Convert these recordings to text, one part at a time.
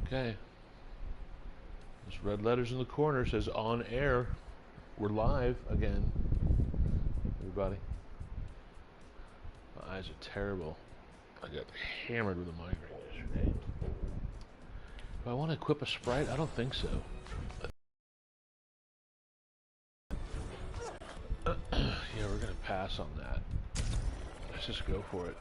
Okay. Those red letters in the corner says on air. We're live again. Everybody. My eyes are terrible. I got hammered with a migraine yesterday. Do I want to equip a Sprite? I don't think so. Yeah, we're going to pass on that. Let's just go for it.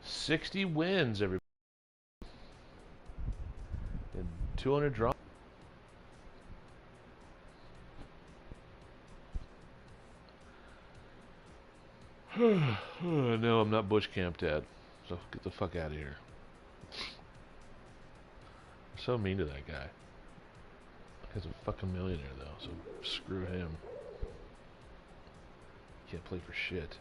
$60 wins, everybody. And 200 drops. No, I'm not bush camp dad. So get the fuck out of here. I'm so mean to that guy. He's a fucking millionaire though, so screw him. Can't play for shit.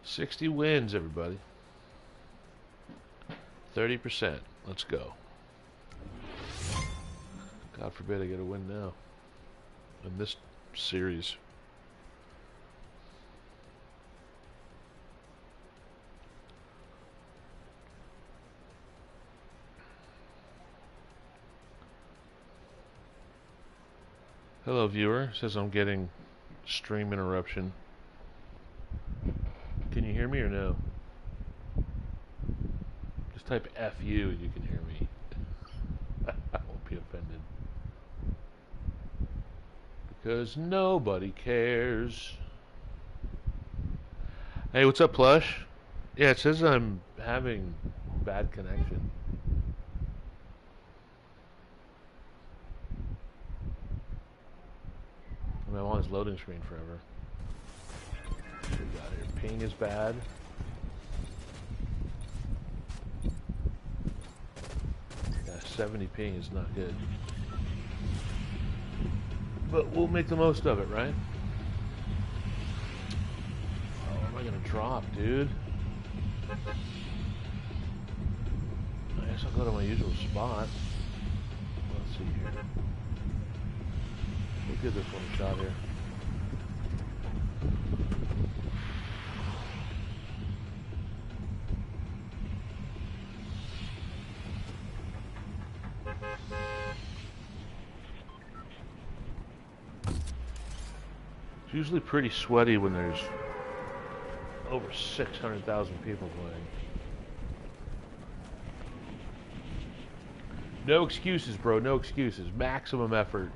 $60 wins, everybody. 30%. Let's go. God forbid I get a win now. In this series. Hello, viewer. Says I'm getting stream interruption. Can you hear me or no? Just type FU and you can hear me. I won't be offended. Because nobody cares. Hey, what's up, Plush? Yeah, it says I'm having bad connection. I mean, I'm on this loading screen forever. What we got here? Ping is bad. Yeah, 70 ping is not good. But we'll make the most of it, right? Oh, where am I gonna drop, dude? I guess I'll go to my usual spot. Let's see here. We'll give this one a shot here. It's usually pretty sweaty when there's over 600,000 people playing. No excuses, bro. No excuses. Maximum effort.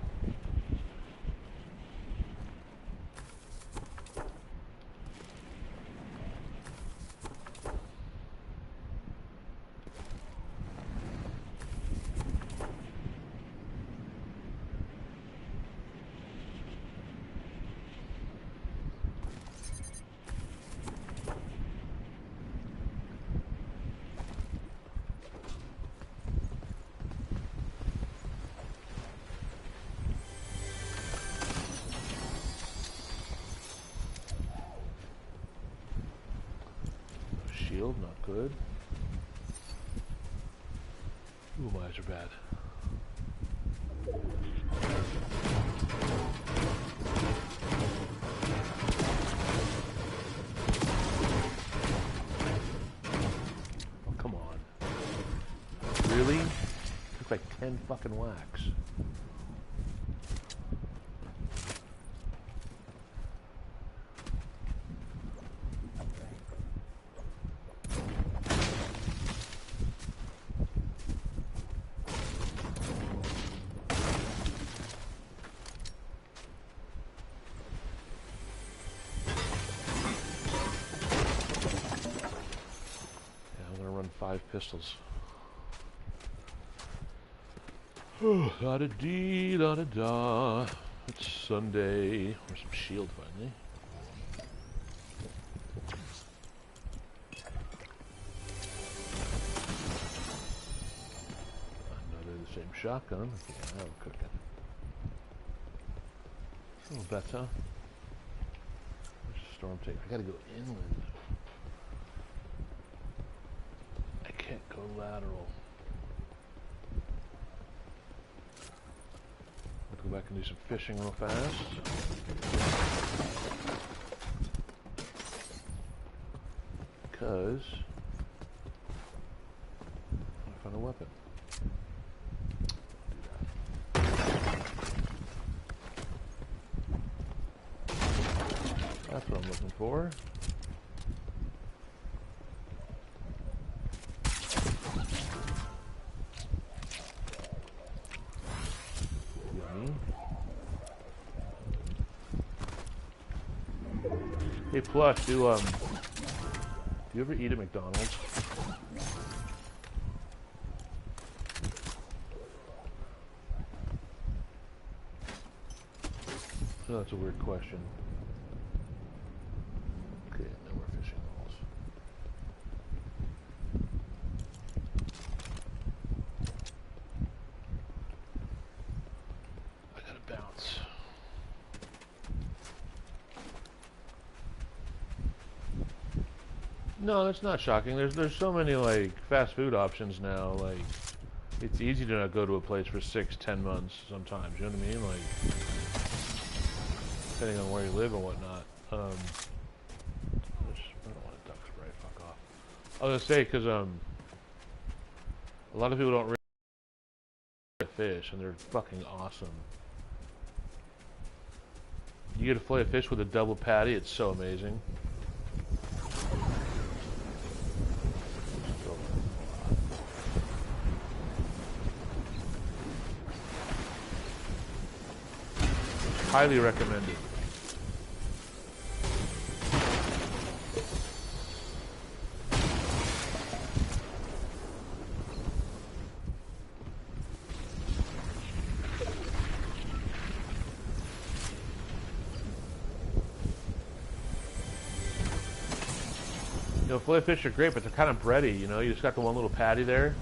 Shield, not good. Ooh, my eyes are bad. Oh, come on. Really? Took like 10 fucking whacks. Pistols. Da da dee da da da. It's Sunday. Where's some shield finally? Another the same shotgun. Yeah, I'm cooking. A little better. Where's the storm take? I gotta go inland. Do some fishing real fast. Because I found a weapon. That's what I'm looking for. Yummy. Hey, Plush, do you ever eat at McDonald's? Oh, that's a weird question. Okay, no more fishing holes. I gotta bounce. No, that's not shocking. There's so many like fast food options now. Like, it's easy to not go to a place for 6-10 months sometimes. You know what I mean? Like, depending on where you live and whatnot. I don't want a duck spray. Fuck off. I was gonna say because a lot of people don't really fish, and they're fucking awesome. You get a fillet of fish with a double patty. It's so amazing. Highly recommended. You know, fillet fish are great, but they're kind of bready, you know? You just got the one little patty there.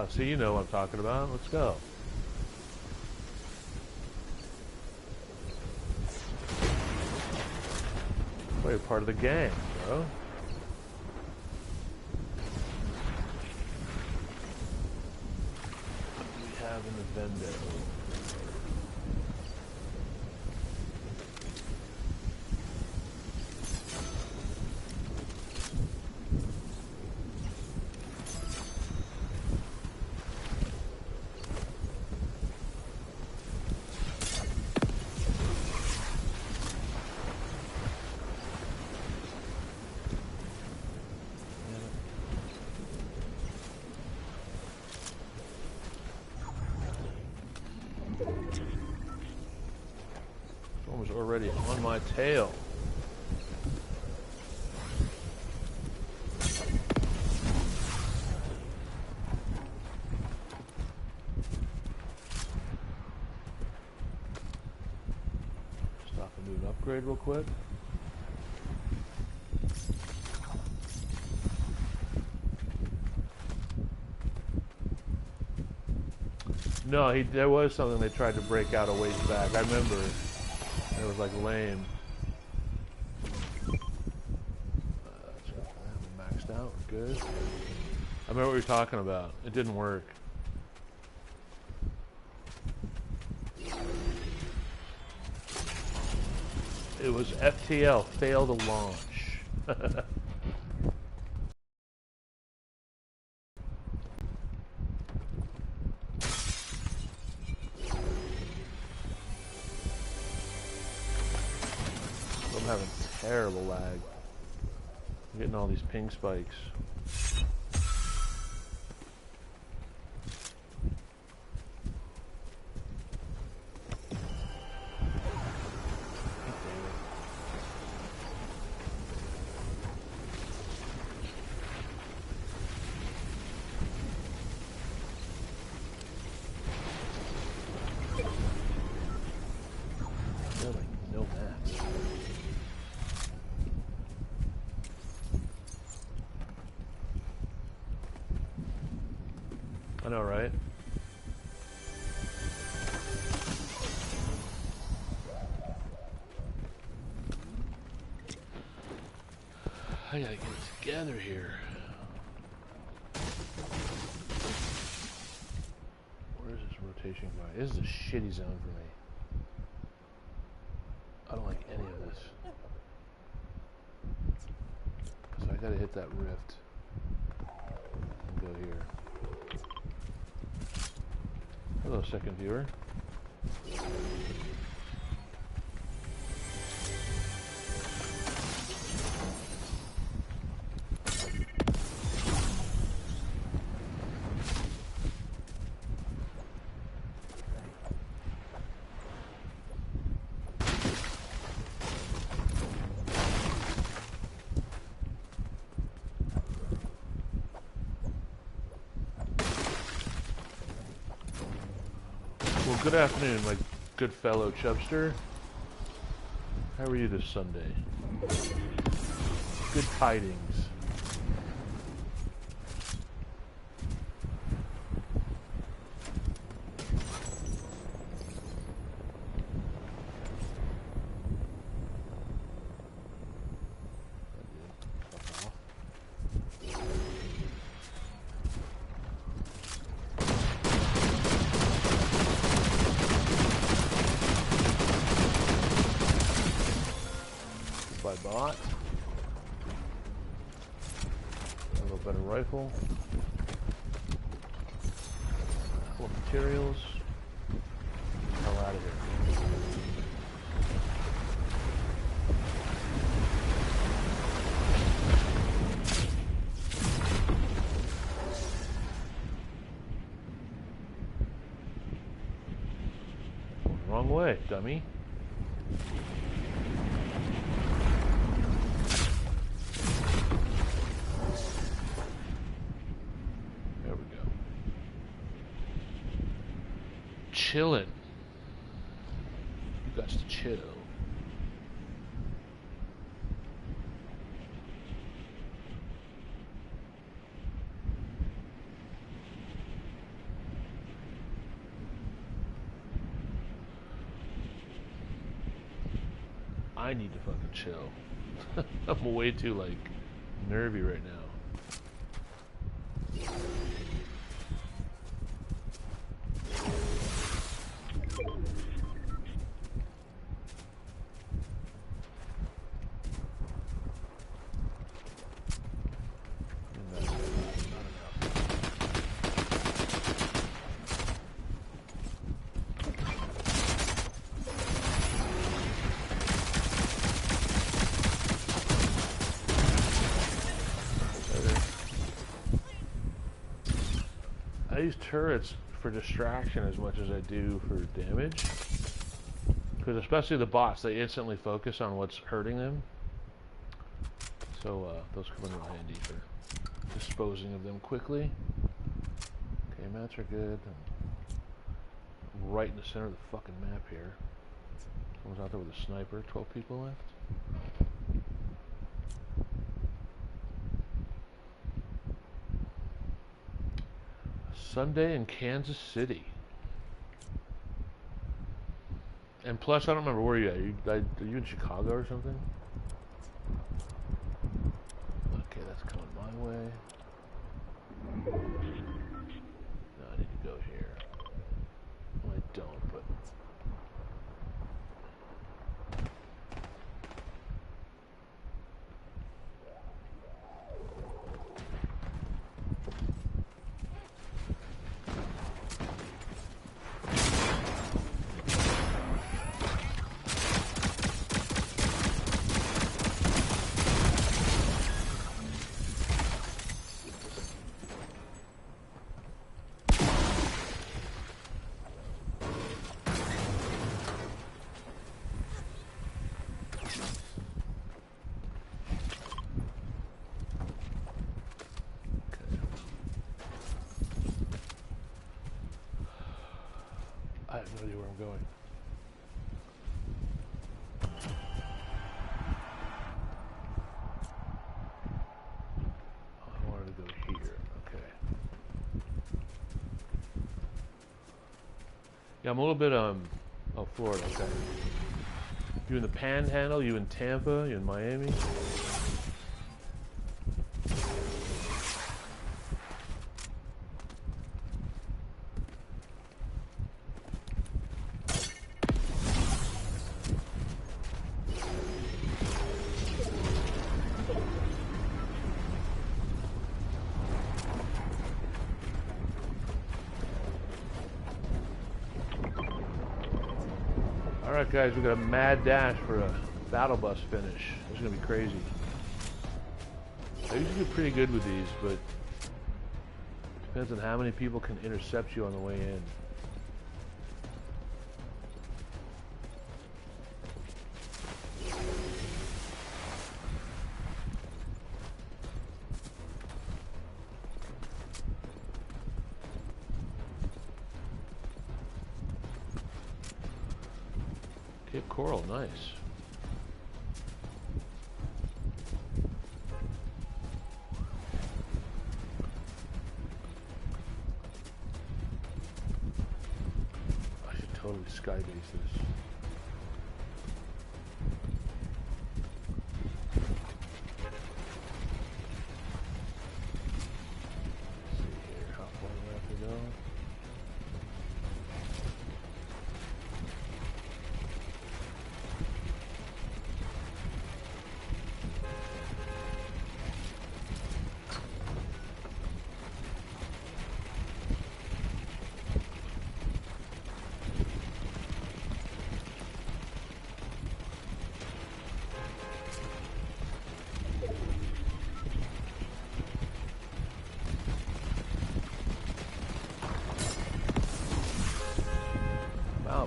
See, you know what I'm talking about. Let's go. Well, you're part of the gang, bro. What do we have in the vendo? Already on my tail. Stop and do an upgrade real quick. No, there was something they tried to break out a ways back. I remember. It was like lame. Maxed out, good. I remember what you were talking about. It didn't work. It was FTL, fail to launch. I'm having terrible lag. I'm getting all these ping spikes. I know, right? I gotta get it together here. Where's this rotation going? This is a shitty zone for me. I don't like any of this. So I gotta hit that rift. And go here. Hello, second viewer. Well, good afternoon, my good fellow Chubster. How are you this Sunday? Good tidings. Bot. A little better rifle. Full of materials. Hell out of here. Wrong way, dummy. Chillin'. You got to chill. I need to fucking chill. I'm way too, like, nervy right now. I use turrets for distraction as much as I do for damage. Because especially the bots, they instantly focus on what's hurting them. So those come in real handy for disposing of them quickly. Okay, mats are good. I'm right in the center of the fucking map here. Someone's out there with a sniper. 12 people left. Sunday in Kansas City. And plus, I don't remember where you're at. Are you in Chicago or something? Okay, that's coming my way. No, I need to go here. Well, I don't, but... I have no idea where I'm going. Oh, I wanted to go here. Okay. Yeah, I'm a little bit, oh, Florida, okay. You in the Panhandle? You in Tampa? You in Miami? Alright guys, we got a mad dash for a battle bus finish. It's gonna be crazy. I usually do pretty good with these, but depends on how many people can intercept you on the way in. Cape Coral, nice. I should totally skybase this. Let's see here, how far do I have to go?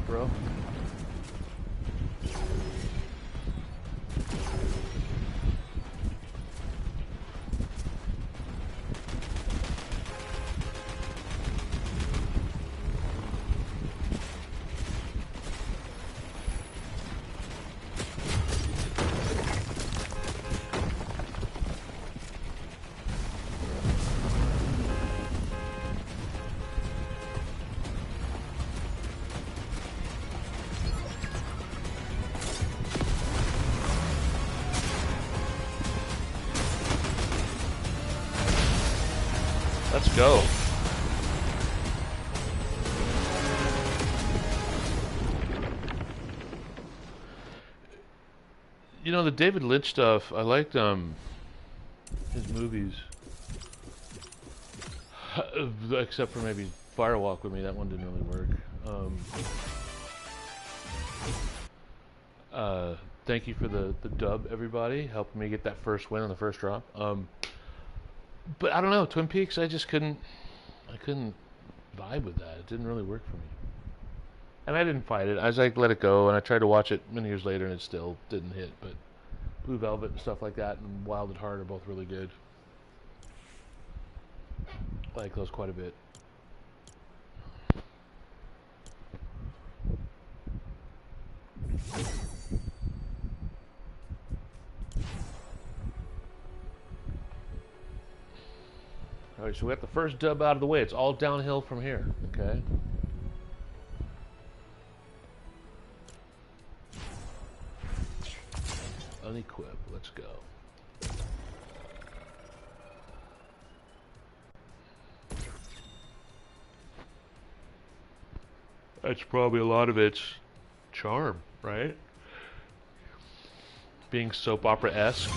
Bro. Let's go. You know, the David Lynch stuff, I liked his movies. Except for maybe Firewalk with Me, that one didn't really work. Thank you for the dub, everybody. Helped me get that first win on the first drop. But I don't know, Twin Peaks, I couldn't vibe with that. It didn't really work for me. And I didn't fight it. I was like, let it go, and I tried to watch it many years later, and it still didn't hit. But Blue Velvet and stuff like that, and Wild at Heart are both really good. I like those quite a bit. Alright, so we got the first dub out of the way. It's all downhill from here, okay? Unequip, let's go. That's probably a lot of its charm, right? Being soap opera-esque.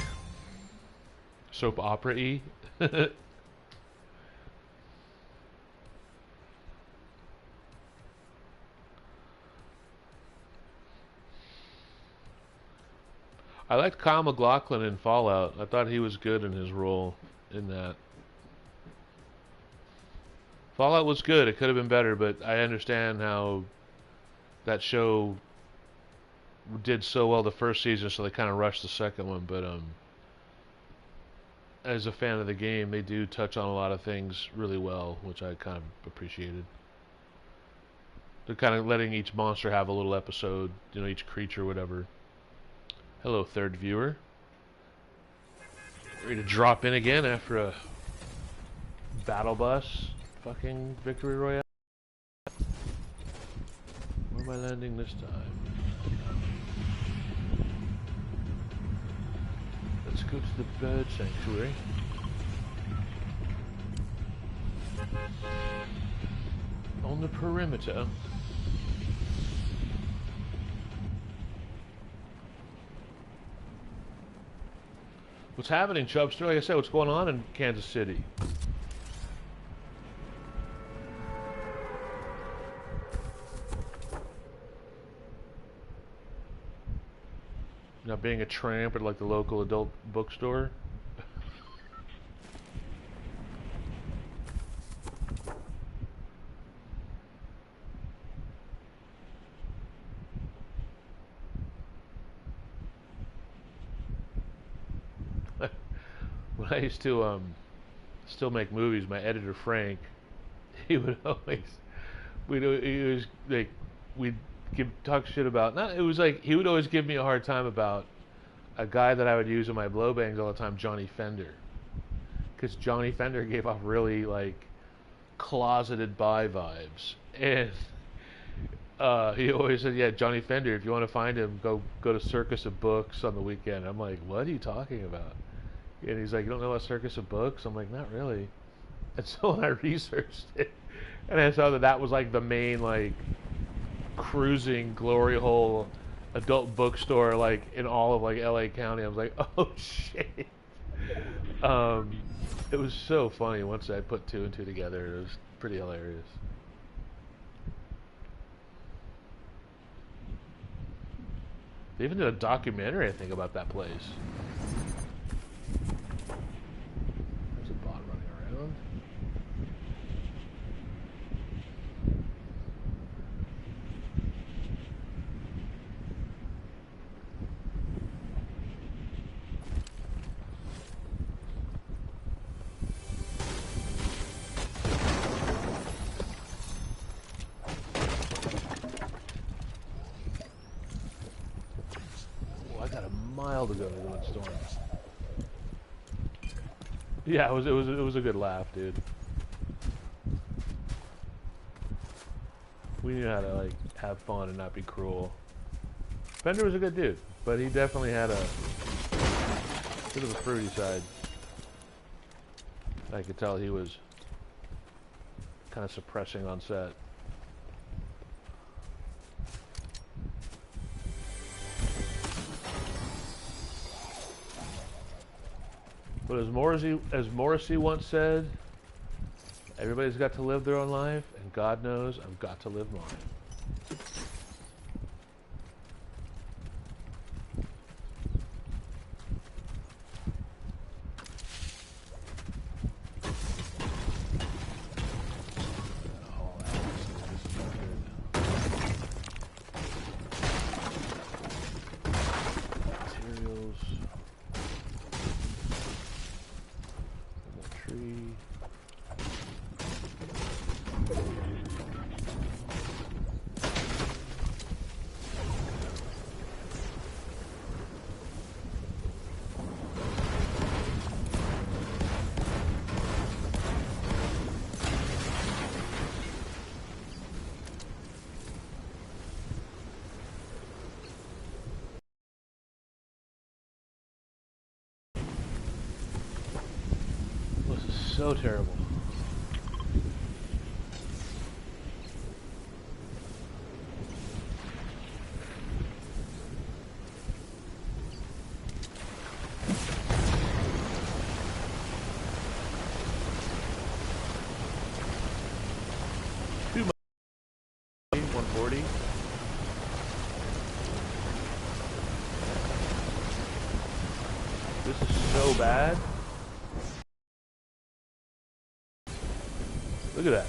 Soap opera-y. I liked Kyle MacLachlan in Fallout. I thought he was good in his role in that. Fallout was good. It could have been better, but I understand how that show did so well the first season, so they kind of rushed the second one. But as a fan of the game, they do touch on a lot of things really well, which I kind of appreciated. They're kind of letting each monster have a little episode, you know, each creature, whatever. Hello, third viewer. Ready to drop in again after a battle bus fucking victory royale? Where am I landing this time? Let's go to the bird sanctuary. On the perimeter. What's happening, Chubster? Like I said, what's going on in Kansas City? being a tramp at like the local adult bookstore. When I used to still make movies, my editor Frank, he would always he was like we'd talk shit about, not, it was like he would always give me a hard time about a guy that I would use in my blow bangs all the time, Johnny Fender, because Johnny Fender gave off really like closeted bi vibes, and he always said, "Yeah, Johnny Fender. If you want to find him, go to Circus of Books on the weekend." I'm like, "What are you talking about?" And he's like, "You don't know about Circus of Books?" I'm like, "Not really." And so when I researched it, and I saw that that was like the main like cruising glory hole adult bookstore like in all of like LA County, I was like, "Oh shit." Um, it was so funny once I put two and two together. It was pretty hilarious. They even did a documentary, I think, about that place. There's a bot running around. Oh, I got a mile to go to the storm. Yeah, it was a good laugh, dude. We knew how to like have fun and not be cruel. Fender was a good dude, but he definitely had a bit of a fruity side. I could tell he was kind of suppressing on set. But as Morrissey once said, everybody's got to live their own life, and God knows I've got to live mine. So terrible. Too much. 140. This is so bad. Look at that.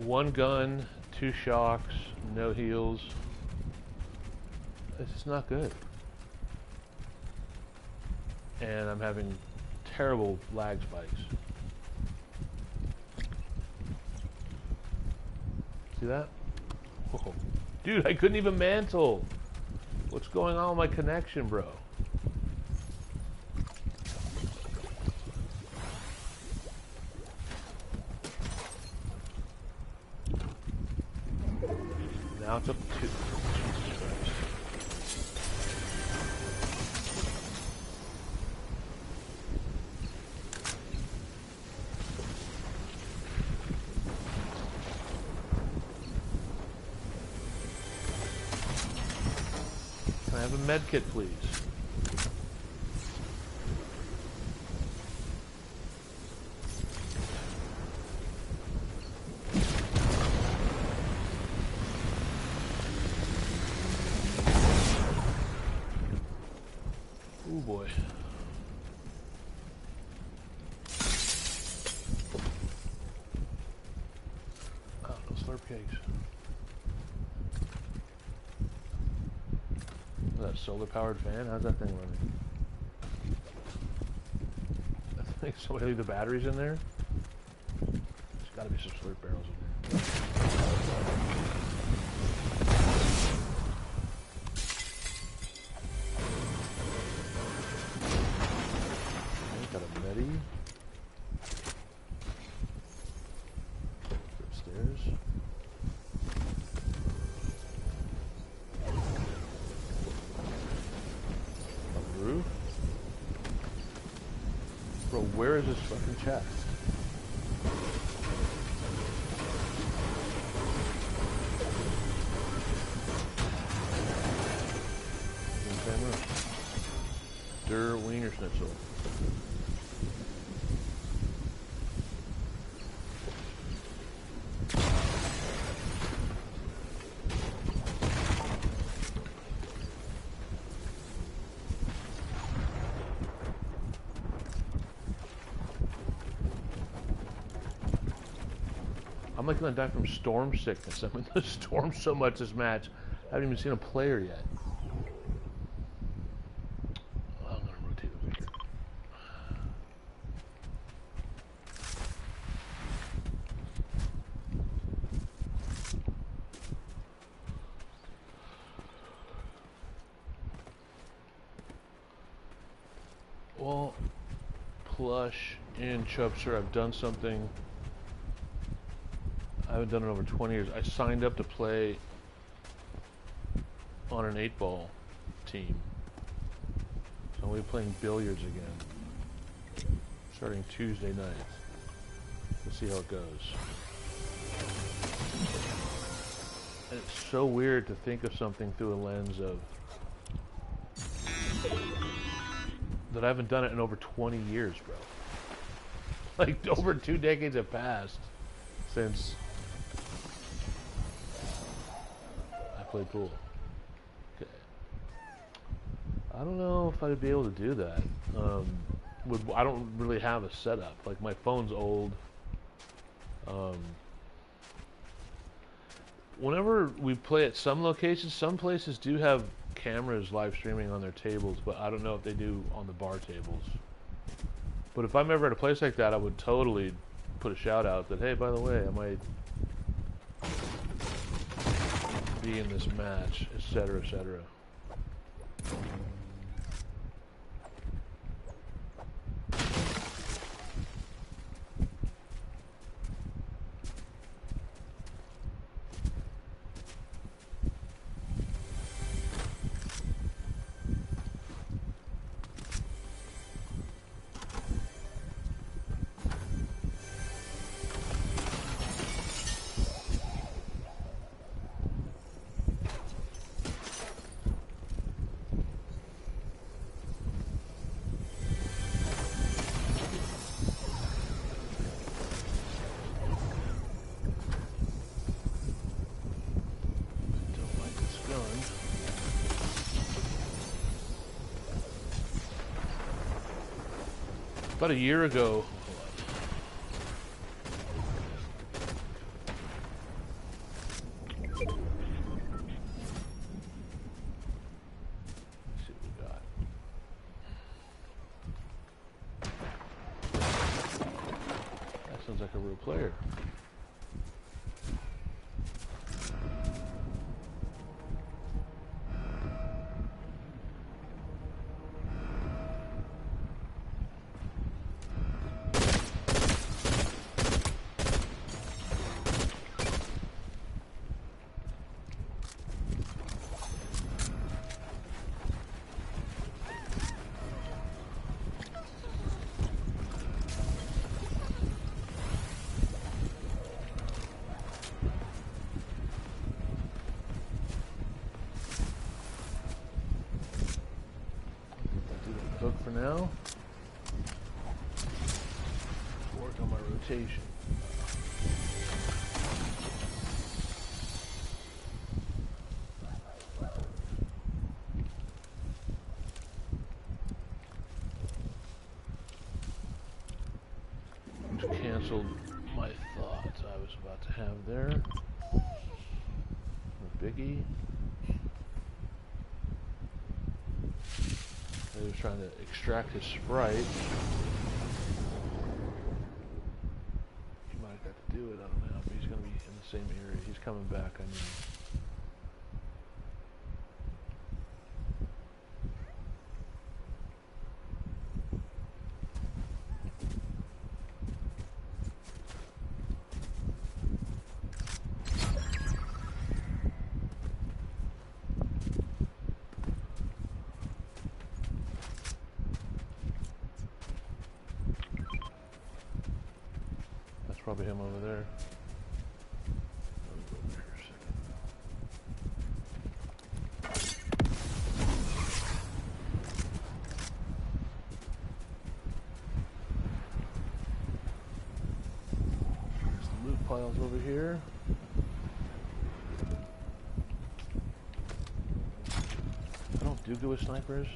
One gun, 2 shocks, no heals. It's just not good. And I'm having terrible lag spikes. See that? Whoa. Dude, I couldn't even mantle. What's going on with my connection, bro? Now it's up to 2. Jesus Christ. Can I have a med kit, please? Oh boy. Oh, no slurp cakes. Is that a solar powered fan? How's that thing running? I think somebody leave the batteries in there? There's gotta be some slurp barrels in there. Got a medi. Upstairs. On the roof. Bro, where is this fucking chest? In the same room. Der Wiener Schnitzel. I'm like gonna die from storm sickness. I'm in the storm so much this match. I haven't even seen a player yet. I'm gonna rotate a bit. Well, Plush and Chubster, I've done something. I haven't done it over 20 years. I signed up to play on an 8-ball team. So we'll be playing billiards again. Starting Tuesday night. We'll see how it goes. And it's so weird to think of something through a lens of that I haven't done it in over 20 years, bro. Like over 2 decades have passed since play pool. Okay. I don't know if I'd be able to do that. I don't really have a setup. Like my phone's old. Whenever we play at some locations, some places do have cameras live streaming on their tables, but I don't know if they do on the bar tables. But if I'm ever at a place like that, I would totally put a shout out that, hey, by the way, I might be in this match, etc., etc. About a year ago, let's see what we got. That sounds like a real player. look for now. Work on my rotation. Just canceled my thoughts I was about to have there. A biggie. He was trying to extract his sprite. He might have got to do it, I don't know, but he's going to be in the same area. He's coming back, I mean. Probably him over there. Let me go over here a second. There's the loot piles over here. I don't do good with snipers.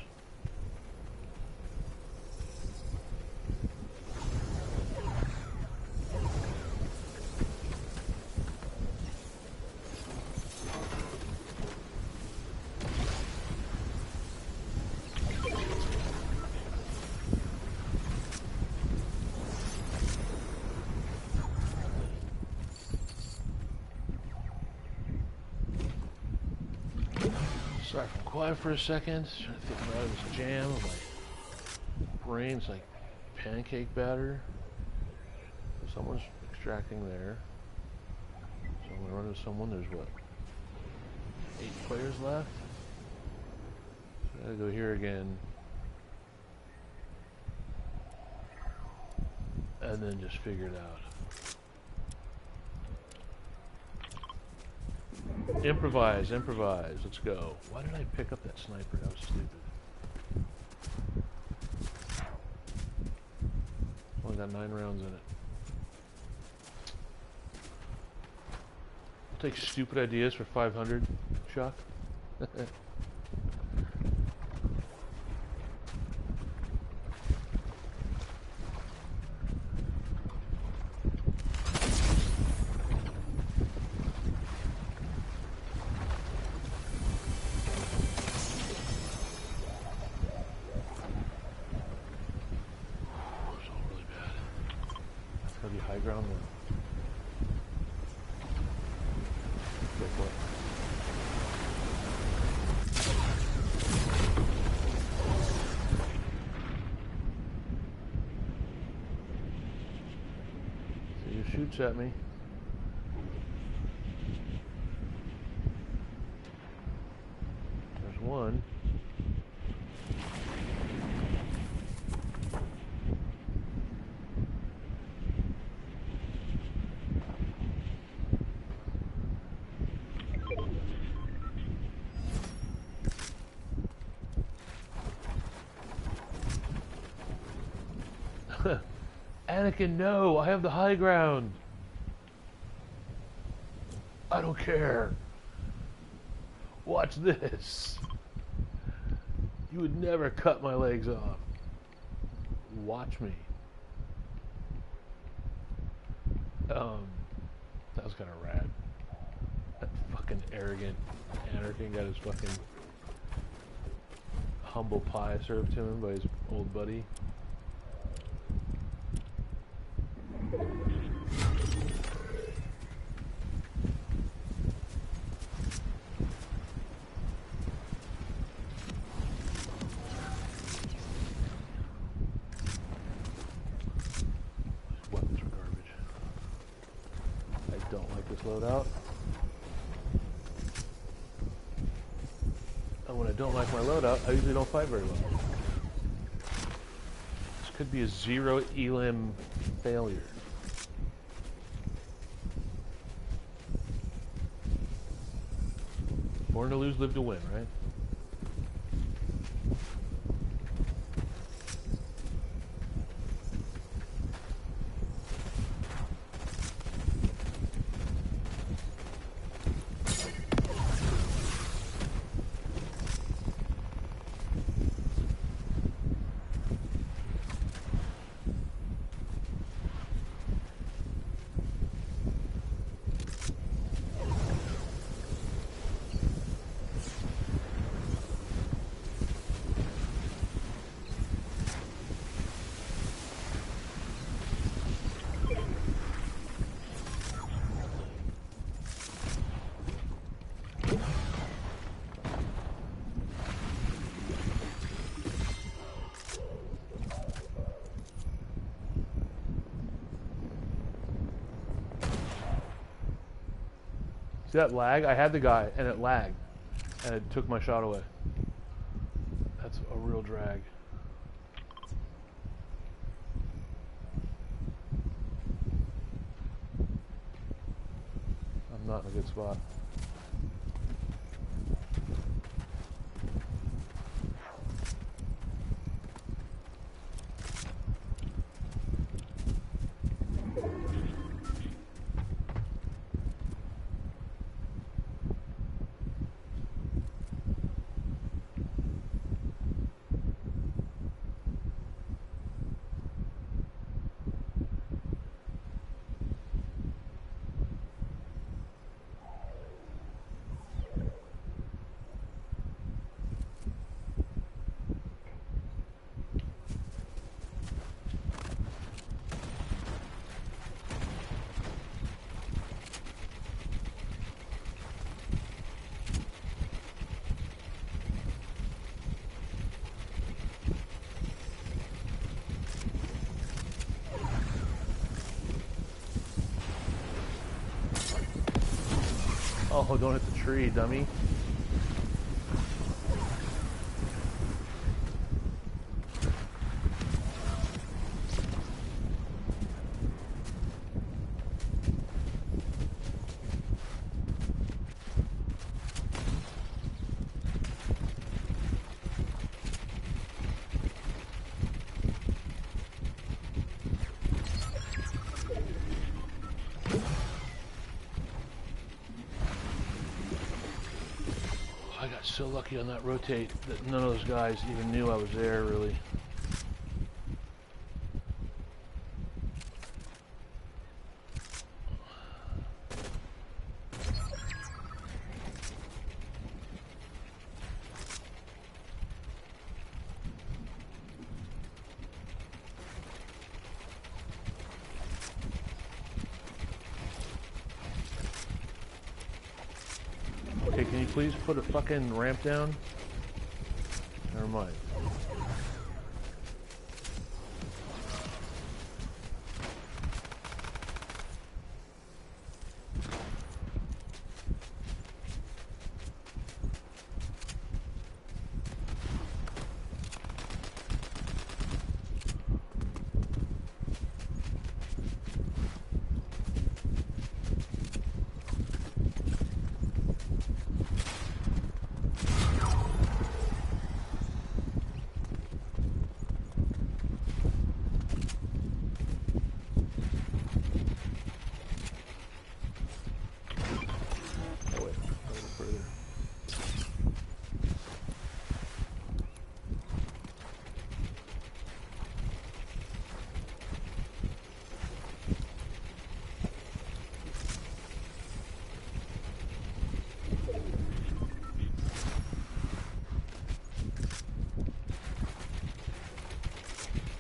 Sorry if I'm quiet for a second. Trying to think out of this jam. My brain's like pancake batter. So someone's extracting there. So I'm gonna run into someone. There's what? 8 players left. So I gotta go here again. And then just figure it out. Improvise, improvise. Let's go. Why did I pick up that sniper? That was stupid. Only got 9 rounds in it. I'll take stupid ideas for 500, Chuck. High ground there. Go for it. So he shoots at me. There's one. Anakin, no! I have the high ground! I don't care! Watch this! You would never cut my legs off. Watch me. That was kind of rad. That fucking arrogant Anakin got his fucking humble pie served to him by his old buddy. Weapons are garbage. I don't like this loadout. And when I don't like my loadout, I usually don't fight very well. This could be a 0 elim failure. Born to lose, live to win, right? See that lag? I had the guy and it lagged. And it took my shot away. That's a real drag. I'm not in a good spot. Oh, don't hit the tree, dummy. I got so lucky on that rotate that none of those guys even knew I was there, really. Okay, can you please put a fucking ramp down? Never mind.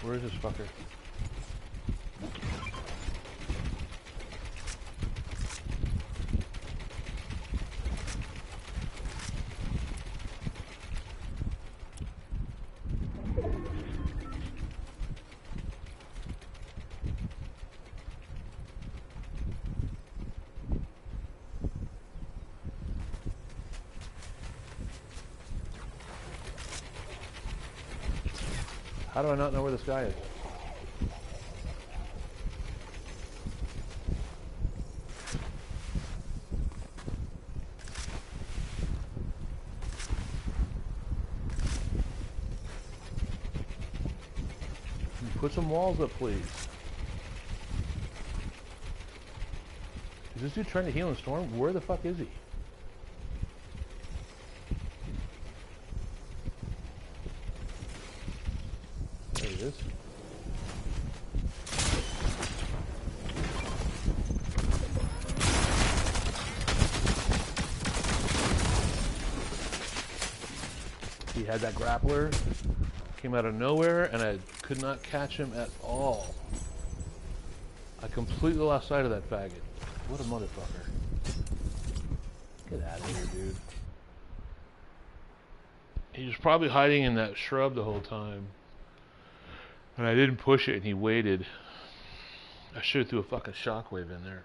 Where is this fucker? How do I not know where this guy is? Put some walls up, please. Is this dude trying to heal in storm? Where the fuck is he? There he is. He had that grappler, came out of nowhere, and I could not catch him at all. I completely lost sight of that faggot. What a motherfucker. Get out of here, dude. He was probably hiding in that shrub the whole time. And I didn't push it and he waited. I should have threw a fucking shockwave in there.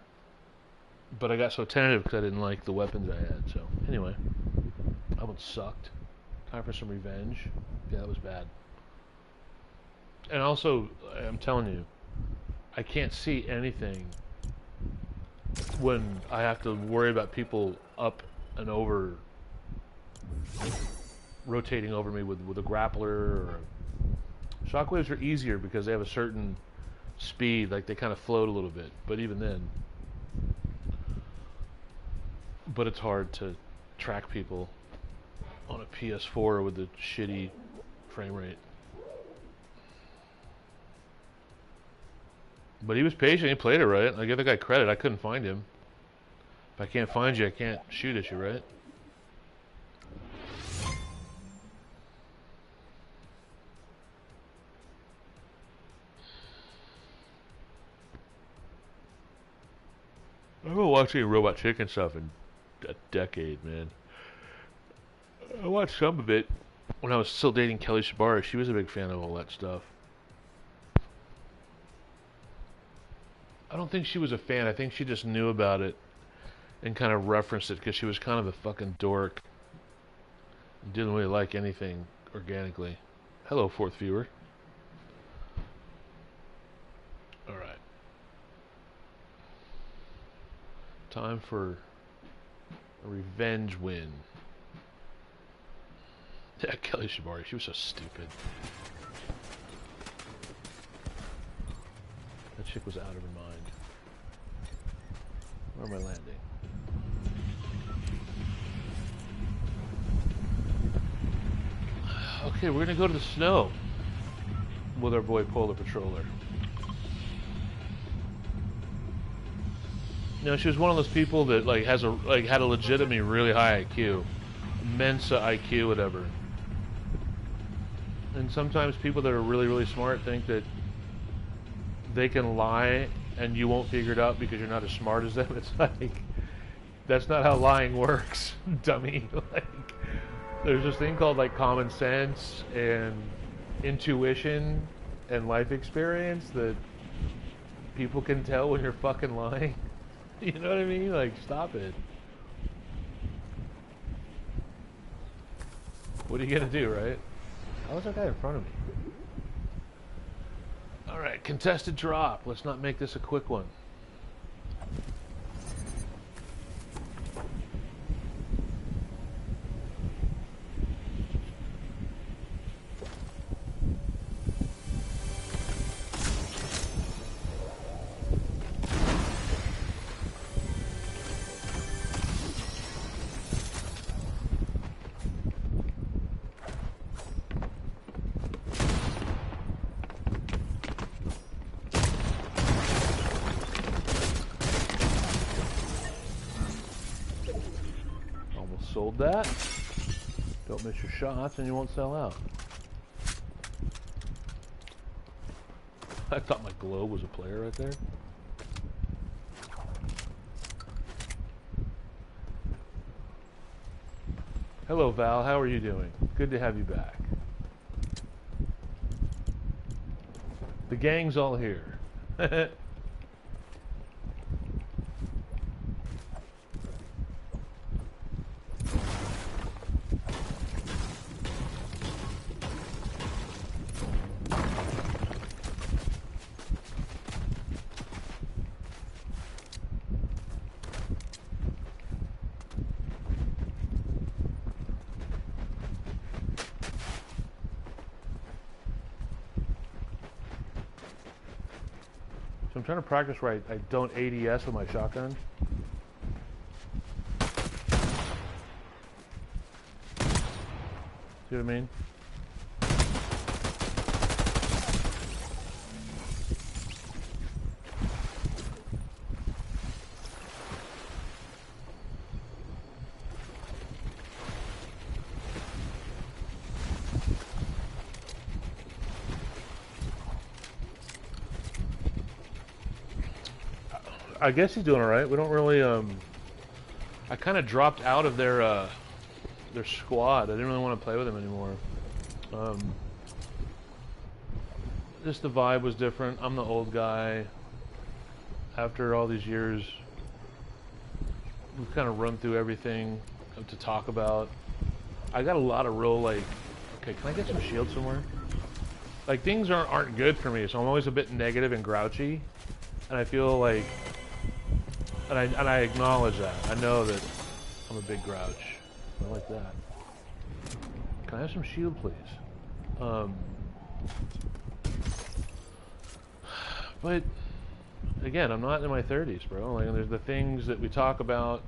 But I got so tentative because I didn't like the weapons I had. So anyway, that one sucked. Time for some revenge. Yeah, that was bad. And also, I'm telling you, I can't see anything when I have to worry about people up and over, rotating over me with a grappler. Or shockwaves are easier because they have a certain speed, like they kind of float a little bit. But even then, but it's hard to track people on a PS4 with the shitty frame rate. But he was patient. He played it right. I give the guy credit. I couldn't find him. If I can't find you, I can't shoot at you, right? I haven't watched any Robot Chicken stuff in a decade, man. I watched some of it when I was still dating Kelly Shabara. She was a big fan of all that stuff. I don't think she was a fan. I think she just knew about it and kind of referenced it because she was kind of a fucking dork. Didn't really like anything organically. Hello, fourth viewer. Alright. Time for a revenge win. Yeah, Kelly Shabari, she was so stupid. That chick was out of her mind. Where am I landing? Okay, we're gonna go to the snow with our boy Polar Patroller. You know, she was one of those people that like had a legitimately really high IQ, Mensa IQ, whatever. And sometimes people that are really, really smart think that they can lie and you won't figure it out because you're not as smart as them. It's like, that's not how lying works, dummy. Like, there's this thing called like common sense and intuition and life experience that people can tell when you're fucking lying. You know what I mean? Like, stop it. What are you gonna do, right? How was that guy in front of me? Alright, contested drop. Let's not make this a quick one. Sold that. Don't miss your shots and you won't sell out. I thought my globe was a player right there. Hello Val, how are you doing? Good to have you back. The gang's all here. I'm trying to practice where I don't ADS with my shotgun. See what I mean? I guess he's doing all right. We don't really. I kind of dropped out of their squad. I didn't really want to play with him anymore. Just the vibe was different. I'm the old guy. After all these years, we've kind of run through everything to talk about. I got a lot of real, like, okay, can I get some shield somewhere? Like, things aren't good for me, so I'm always a bit negative and grouchy. And I feel like, and I acknowledge that. I know that I'm a big grouch. I like that. Can I have some shield, please? But again, I'm not in my 30s, bro. Like, there's the things that we talk about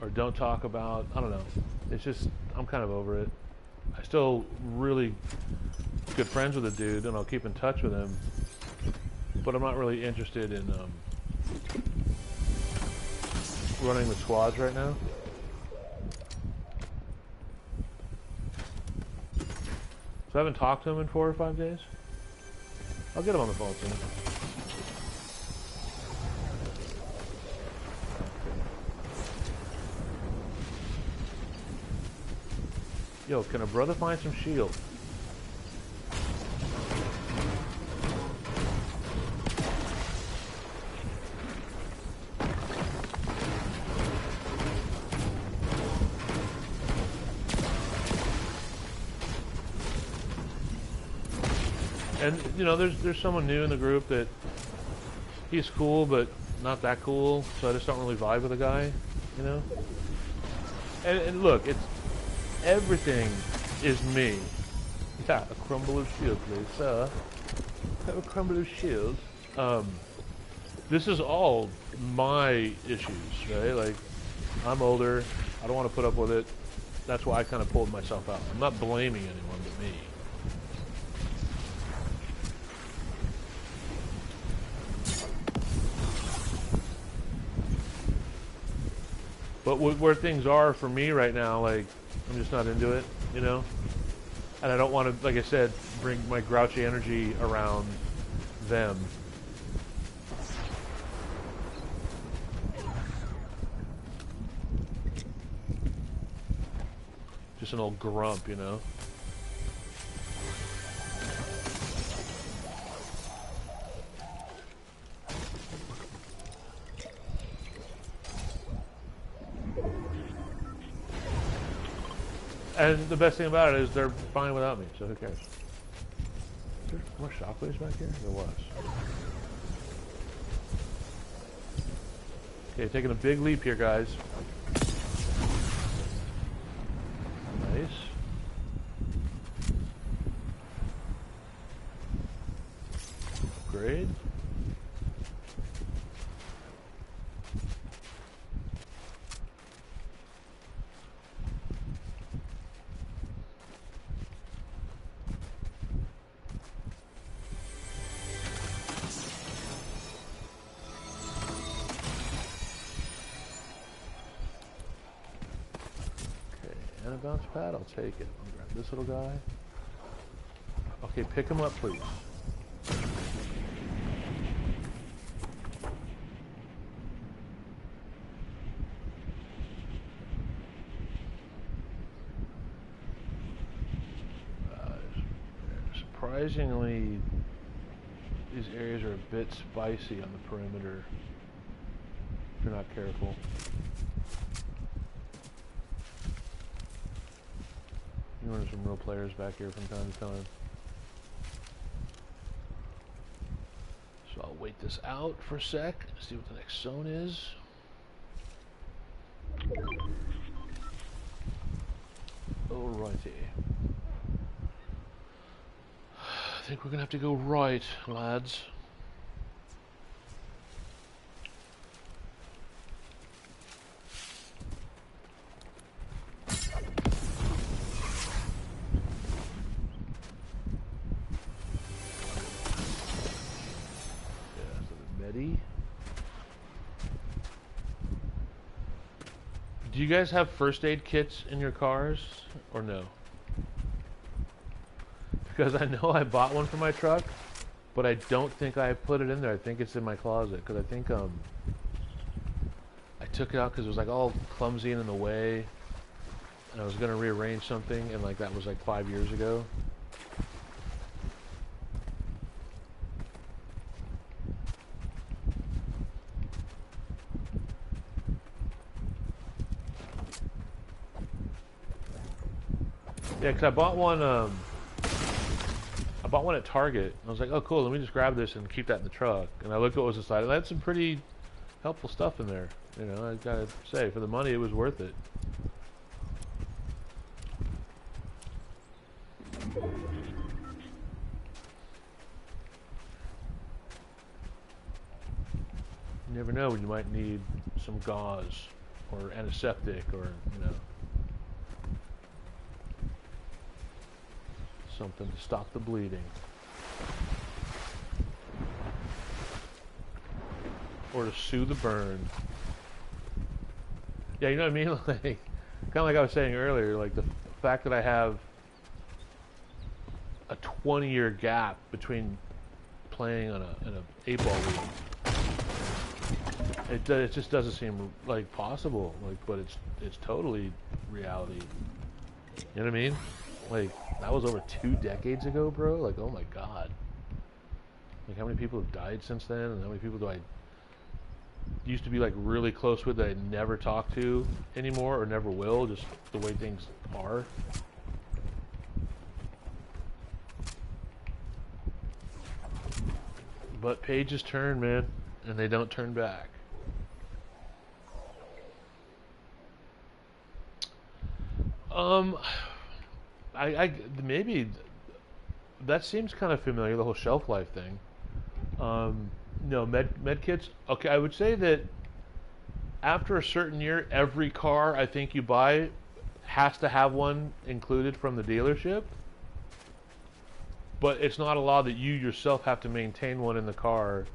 or don't talk about. I don't know. It's just, I'm kind of over it. I still really good friends with the dude, and I'll keep in touch with him. But I'm not really interested in running the squads right now. So I haven't talked to him in 4 or 5 days. I'll get him on the phone soon. Yo, can a brother find some shield? And, you know, there's someone new in the group that he's cool, but not that cool, so I just don't really vibe with the guy, you know? And look, it's, everything is me. Yeah, a crumble of shield, please, sir. Have a crumble of shield. This is all my issues, right? Like, I'm older, I don't want to put up with it. That's why I kind of pulled myself out. I'm not blaming anyone but me. But where things are for me right now, like, I'm just not into it, you know? And I don't want to, like I said, bring my grouchy energy around them. Just an old grump, you know? And the best thing about it is they're fine without me, so who cares? Is there more shockwaves back here? There was. Okay, taking a big leap here, guys. Nice. Upgrade. Bounce pad, I'll take it. I'll grab this little guy. Okay, pick him up, please. Surprisingly, these areas are a bit spicy on the perimeter if you're not careful. You run some real players back here from time to time. So I'll wait this out for a sec, see what the next zone is. Alrighty. I think we're gonna have to go right, lads. Do you guys have first aid kits in your cars, or no? Because I know I bought one for my truck, but I don't think I put it in there. I think it's in my closet, because I think I took it out because it was like all clumsy and in the way, and I was going to rearrange something, and like that was like 5 years ago. Yeah, because I bought one at Target. I was like, oh cool, let me just grab this and keep that in the truck. And I looked at what was inside, and I had some pretty helpful stuff in there. You know, I gotta say, for the money, it was worth it. You never know when you might need some gauze or antiseptic or, you know, something to stop the bleeding. Or to soothe the burn. Yeah, you know what I mean? Like, kind of like I was saying earlier, like the fact that I have a 20-year gap between playing on an 8-ball league. It just doesn't seem like possible, like, but it's totally reality. You know what I mean? Like, that was over 2 decades ago, bro. Like, oh my god. Like, how many people have died since then, and how many people do I used to be like really close with that I never talk to anymore or never will, just the way things are. But pages turn, man, and they don't turn back. Maybe that seems kind of familiar, the whole shelf life thing. No, med kits. Okay, I would say that after a certain year, every car I think you buy has to have one included from the dealership. But it's not a law that you yourself have to maintain one in the car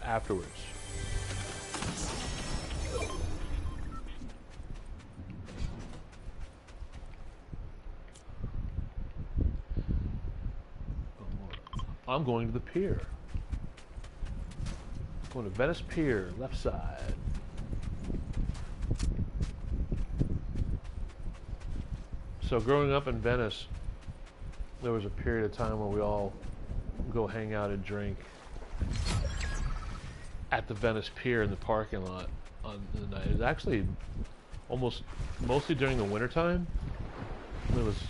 afterwards. I'm going to the pier. Going to Venice Pier, left side. So growing up in Venice, there was a period of time where we all go hang out and drink at the Venice Pier in the parking lot on the night. It was actually mostly during the wintertime. It was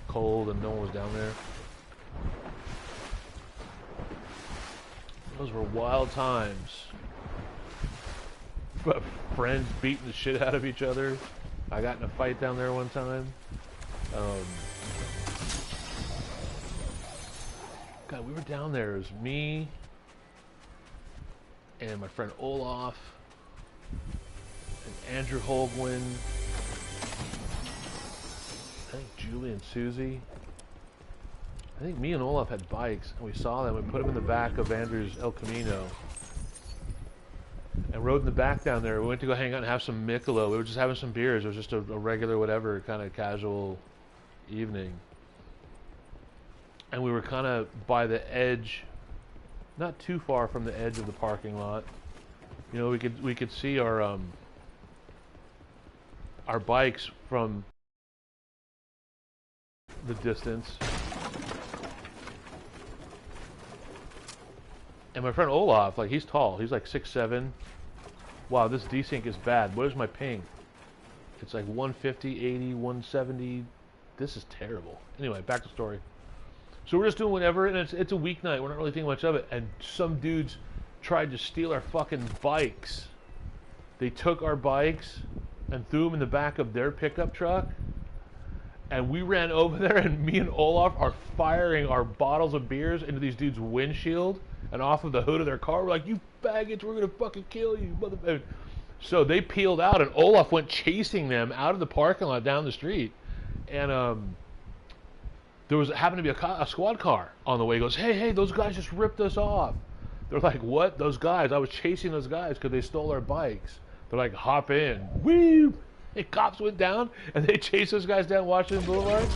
cold and no one was down there. Those were wild times. But friends beating the shit out of each other. I got in a fight down there one time. God, we were down there. It was me and my friend Olaf and Andrew Holgwin. I think Julie and Susie. I think me and Olaf had bikes, and we saw them. We put them in the back of Andrew's El Camino and rode in the back down there. We went to go hang out and have some Michelob. We were just having some beers. It was just a regular, whatever, kind of casual evening. And we were kind of by the edge, not too far from the edge of the parking lot. You know, we could see our bikes from the distance. And my friend Olaf, like, he's tall. He's like 6'7". Wow, this desync is bad. What is my ping? It's like 150, 80, 170. This is terrible. Anyway, back to the story. So we're just doing whatever, and it's a weeknight. We're not really thinking much of it. And some dudes tried to steal our fucking bikes. They took our bikes and threw them in the back of their pickup truck. And we ran over there, and me and Olaf are firing our bottles of beers into these dudes' windshield and off of the hood of their car. We're like, you faggots, we're going to fucking kill you, motherfucker. So they peeled out, and Olaf went chasing them out of the parking lot down the street. And there happened to be a squad car on the way. He goes, hey, those guys just ripped us off. They're like, what? Those guys? I was chasing those guys because they stole our bikes. They're like, hop in. Woo! The cops went down, and they chased those guys down Washington Boulevard.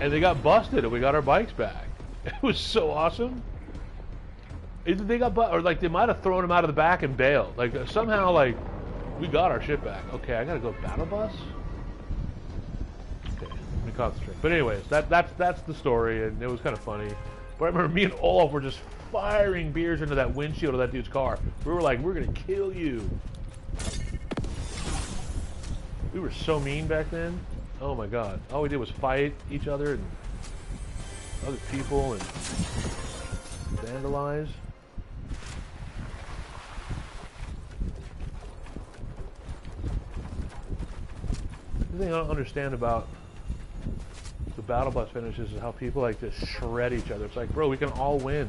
And they got busted, and we got our bikes back. It was so awesome. Either they got or like they might have thrown them out of the back and bailed. Like somehow, like we got our shit back. Okay, I gotta go battle bus. Okay, let me concentrate. But anyways, that's the story, and it was kind of funny. But I remember me and Olaf were just firing beers into that windshield of that dude's car. We were like, we're gonna kill you. We were so mean back then. Oh my god. All we did was fight each other and other people and vandalize. The thing I don't understand about the battle bus finishes is how people like just shred each other. It's like, bro, we can all win.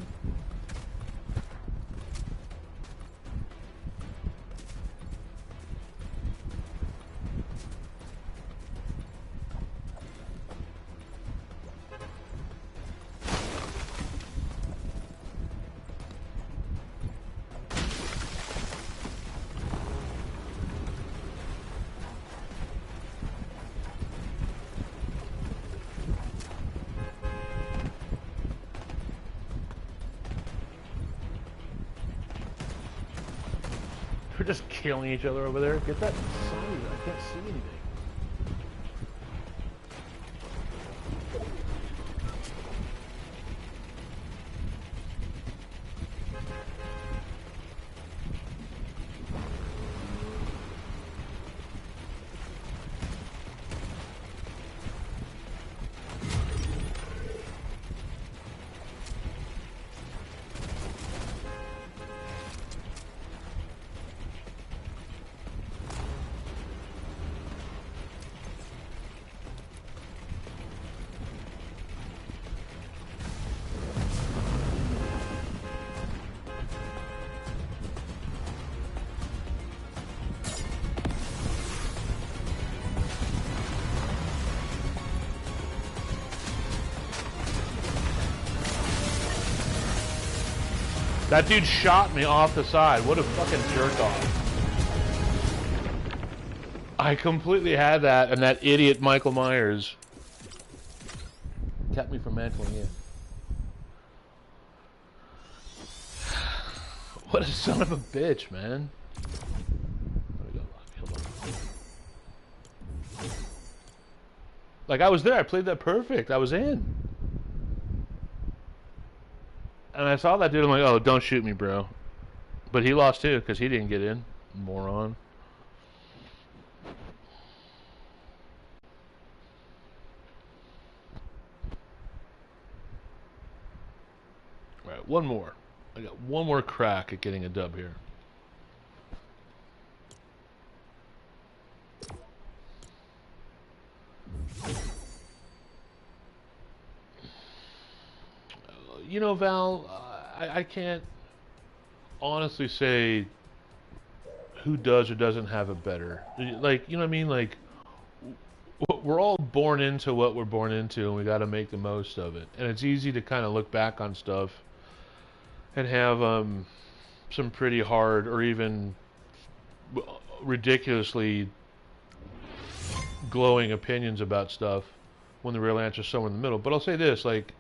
We're just killing each other over there. Get that side. I can't see anything. That dude shot me off the side. What a fucking jerk off. I completely had that, and that idiot Michael Myers kept me from mantling in. What a son of a bitch, man. Like, I was there. I played that perfect. I was in. And I saw that dude, I'm like, oh, don't shoot me, bro. But he lost too, because he didn't get in. Moron. Alright, one more. I got one more crack at getting a dub here. You know, Val, I can't honestly say who does or doesn't have it better. Like, you know what I mean? Like, we're all born into what we're born into, and we got to make the most of it. And it's easy to kind of look back on stuff and have some pretty hard or even ridiculously glowing opinions about stuff when the real answer is somewhere in the middle. But I'll say this, like,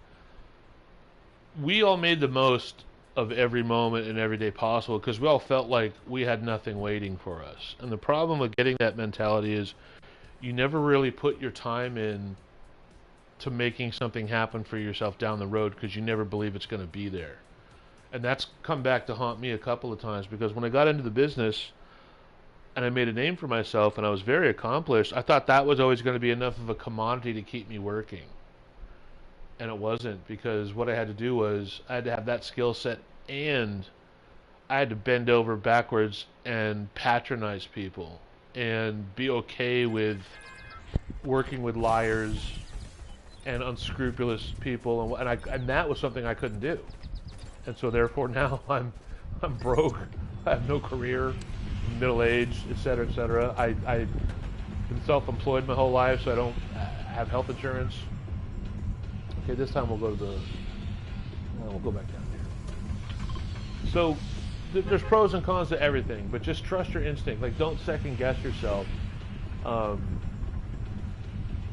we all made the most of every moment and every day possible because we all felt like we had nothing waiting for us. And the problem with getting that mentality is you never really put your time in to making something happen for yourself down the road because you never believe it's going to be there. And that's come back to haunt me a couple of times because when I got into the business and I made a name for myself and I was very accomplished, I thought that was always going to be enough of a commodity to keep me working. And it wasn't, because what I had to do was I had to have that skill set and I had to bend over backwards and patronize people and be okay with working with liars and unscrupulous people, and that was something I couldn't do. And so therefore now I'm broke, I have no career, middle-aged, etc., etc. I've been self-employed my whole life, so I don't have health insurance. Okay, this time we'll go to the... we'll go back down here. So, there's pros and cons to everything, but just trust your instinct. Like, don't second-guess yourself.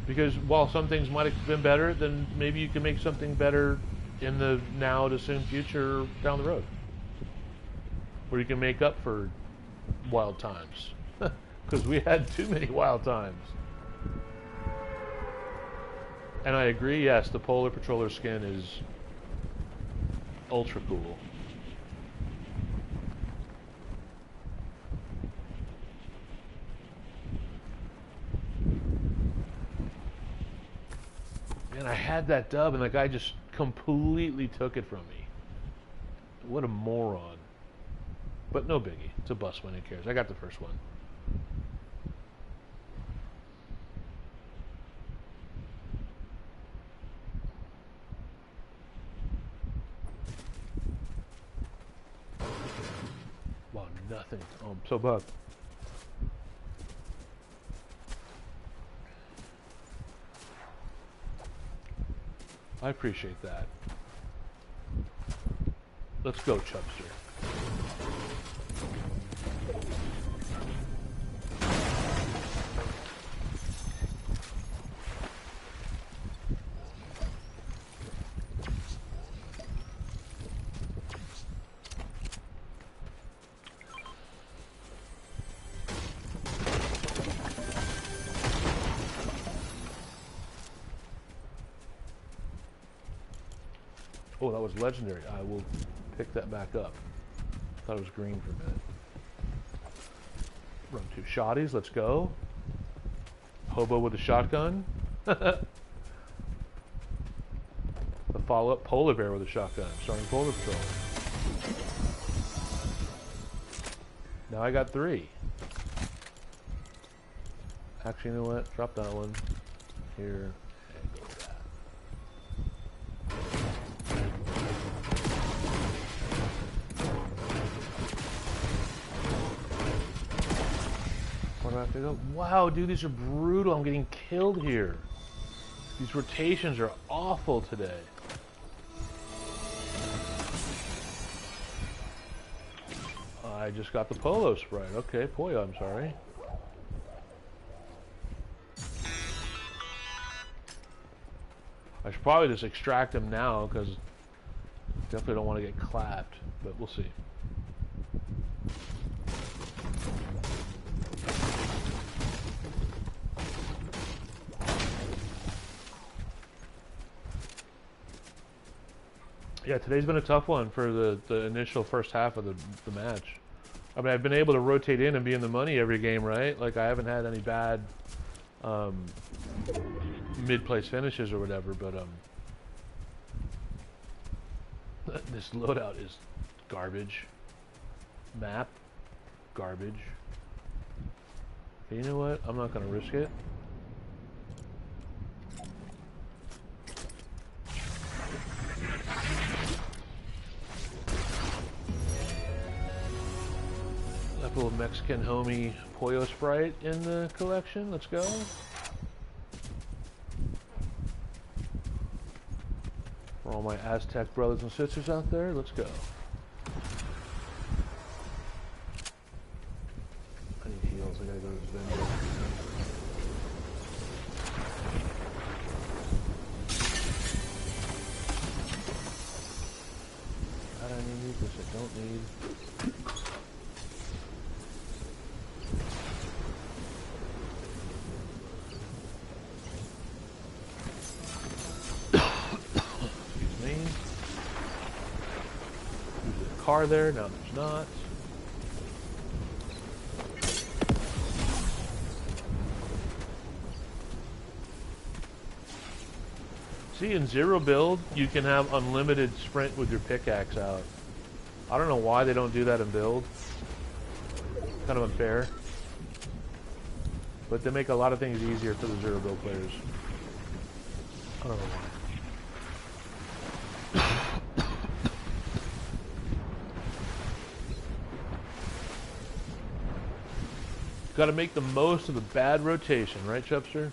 Because while some things might have been better, then maybe you can make something better in the now to soon future down the road. Or you can make up for wild times. Because we had too many wild times. And I agree, yes, the Polar Patroller skin is ultra cool. Man, I had that dub and the guy just completely took it from me. What a moron. But no biggie. It's a bust win, who cares? I got the first one. Wow, nothing. Oh, I'm so bugged. I appreciate that. Let's go, Chubster. Oh, that was legendary. I will pick that back up. Thought it was green for a minute. Run 2 shotties. Let's go. Hobo with a shotgun. The follow-up polar bear with a shotgun. Starting polar patrol. Now I got 3. Actually, you know what? Drop that one. Here. And go with that. Where do I have to go? Wow, dude, these are brutal. I'm getting killed here. These rotations are awful today. I just got the polo sprite. Okay, Poyo, I'm sorry. I should probably just extract him now because definitely don't want to get clapped, but we'll see. Yeah, today's been a tough one for the initial first half of the match. I mean, I've been able to rotate in and be in the money every game, right? Like, I haven't had any bad mid-place finishes or whatever, but this loadout is garbage. Map, garbage. Okay, you know what? I'm not going to risk it. That little Mexican homie Poyo sprite in the collection. Let's go. For all my Aztec brothers and sisters out there, let's go. I need heals. I gotta go to this vendor. I don't need this. I don't need. Car there, now there's not. See, in zero build, you can have unlimited sprint with your pickaxe out. I don't know why they don't do that in build. Kind of unfair. But they make a lot of things easier for the zero build players. I don't know why. Got to make the most of the bad rotation, right, Chubster?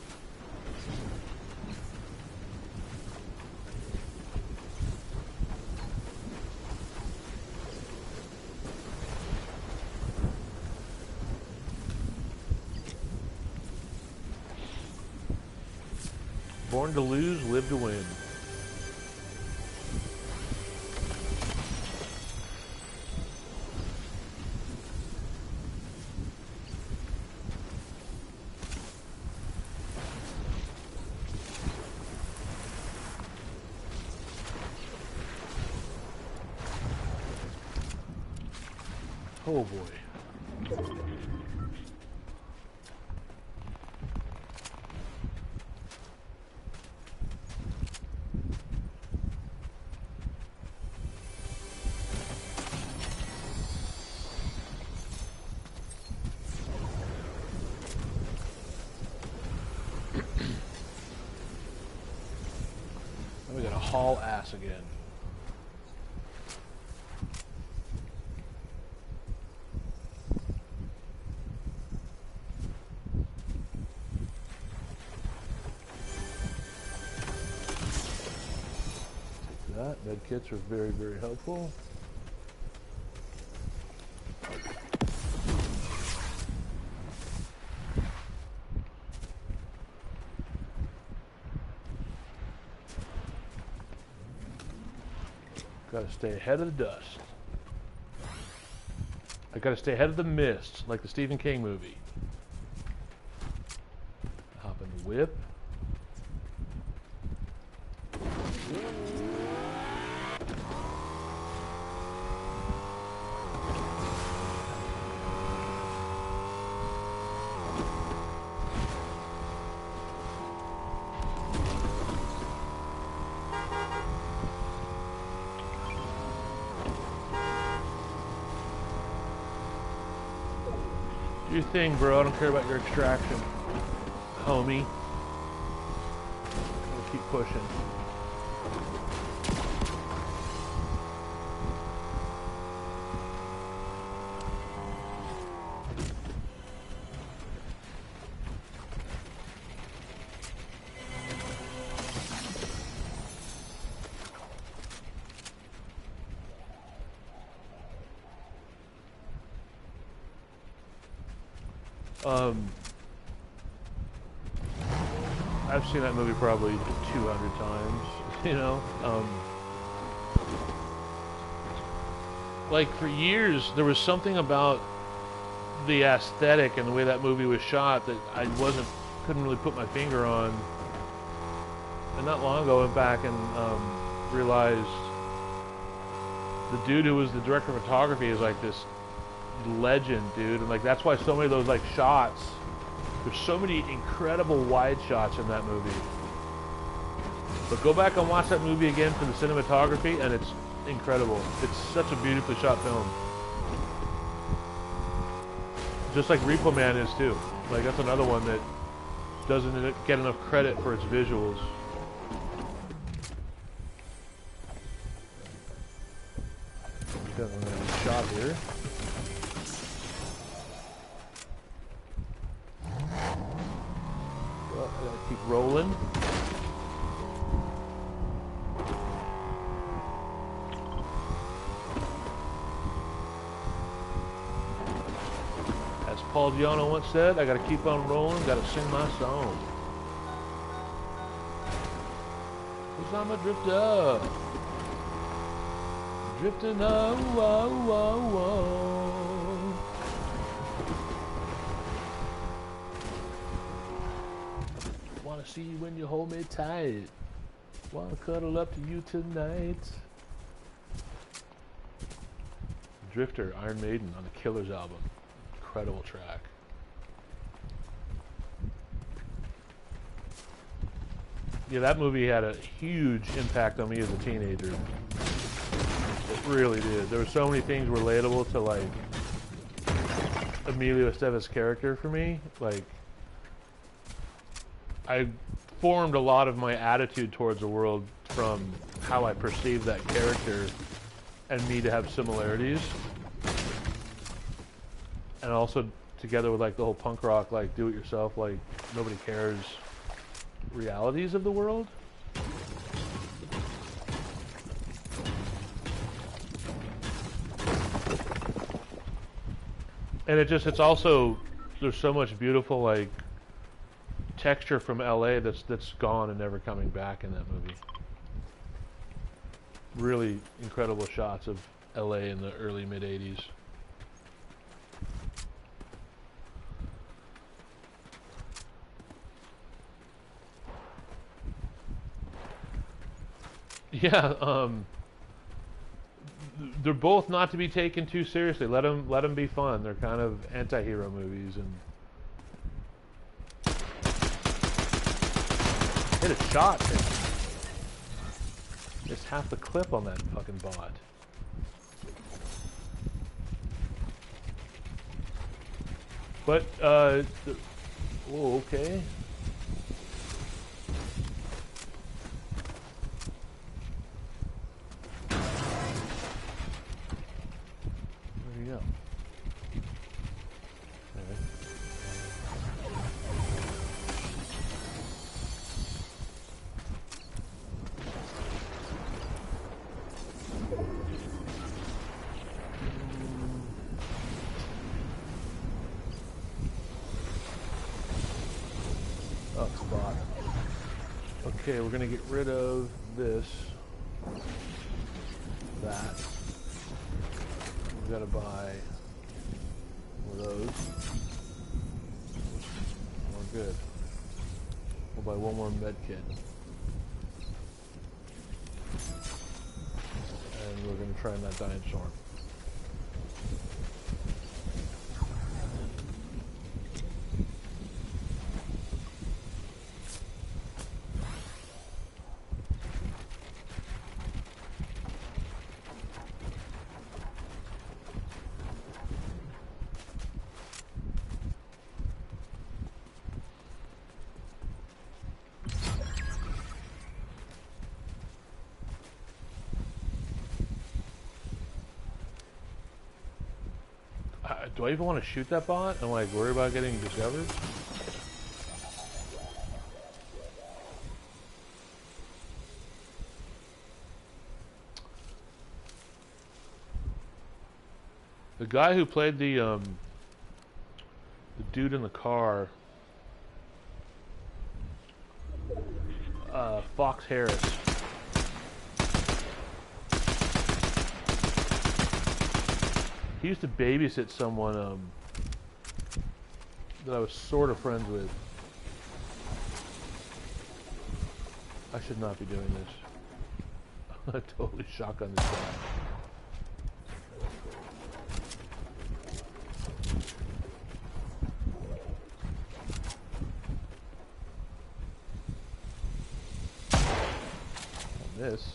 Born to lose, live to win. Oh boy. haul ass again. Take that. Med kits are very, very helpful. Gotta stay ahead of the dust. I gotta stay ahead of the mist, like the Stephen King movie. Hop in the whip. Do your thing, bro. I don't care about your extraction, homie. We'll keep pushing. I've seen that movie probably 200 times, you know? Like, for years, there was something about the aesthetic and the way that movie was shot that I couldn't really put my finger on. And not long ago, I went back and realized the dude who was the director of photography is like this legend, dude. And like, that's why so many of those like shots, there's so many incredible wide shots in that movie. But go back and watch that movie again for the cinematography, and it's incredible. It's such a beautifully shot film. Just like Repo Man is too. Like, that's another one that doesn't get enough credit for its visuals. Got another shot here. Keep rolling. As Paul Giano once said, I gotta keep on rolling, gotta sing my song. 'Cause I'm a drifter. Drifting, oh, oh, oh, oh. Wanna see you when you hold me tight. Wanna cuddle up to you tonight. Drifter, Iron Maiden on the Killers album. Incredible track. Yeah, that movie had a huge impact on me as a teenager. It really did. There were so many things relatable to, like, Emilio Estevez's character for me. Like, I formed a lot of my attitude towards the world from how I perceived that character and me to have similarities. And also together with like the whole punk rock, like do it yourself, like nobody cares realities of the world. And it's also, there's so much beautiful like texture from LA that's gone and never coming back in that movie. Really incredible shots of LA in the early mid 80s. Yeah, they're both not to be taken too seriously. Let them be fun. They're kind of anti-hero movies. And hit a shot. Missed half the clip on that fucking bot. But oh, okay. Okay, we're gonna get rid of this, that. We gotta buy one of those. We're good. We'll buy one more med kit. And we're gonna try on that Dying Storm. Do I even want to shoot that bot and like worry about getting discovered? The guy who played the dude in the car, Fox Harris. He used to babysit someone that I was sort of friends with. I should not be doing this. I totally shotgun this guy. This.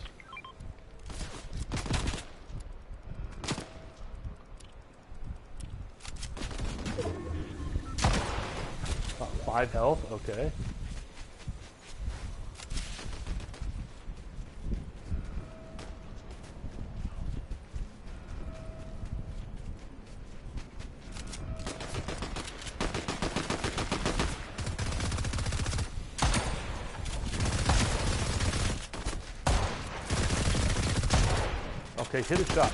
Oh, 5 health? Okay. Okay, hit a shot.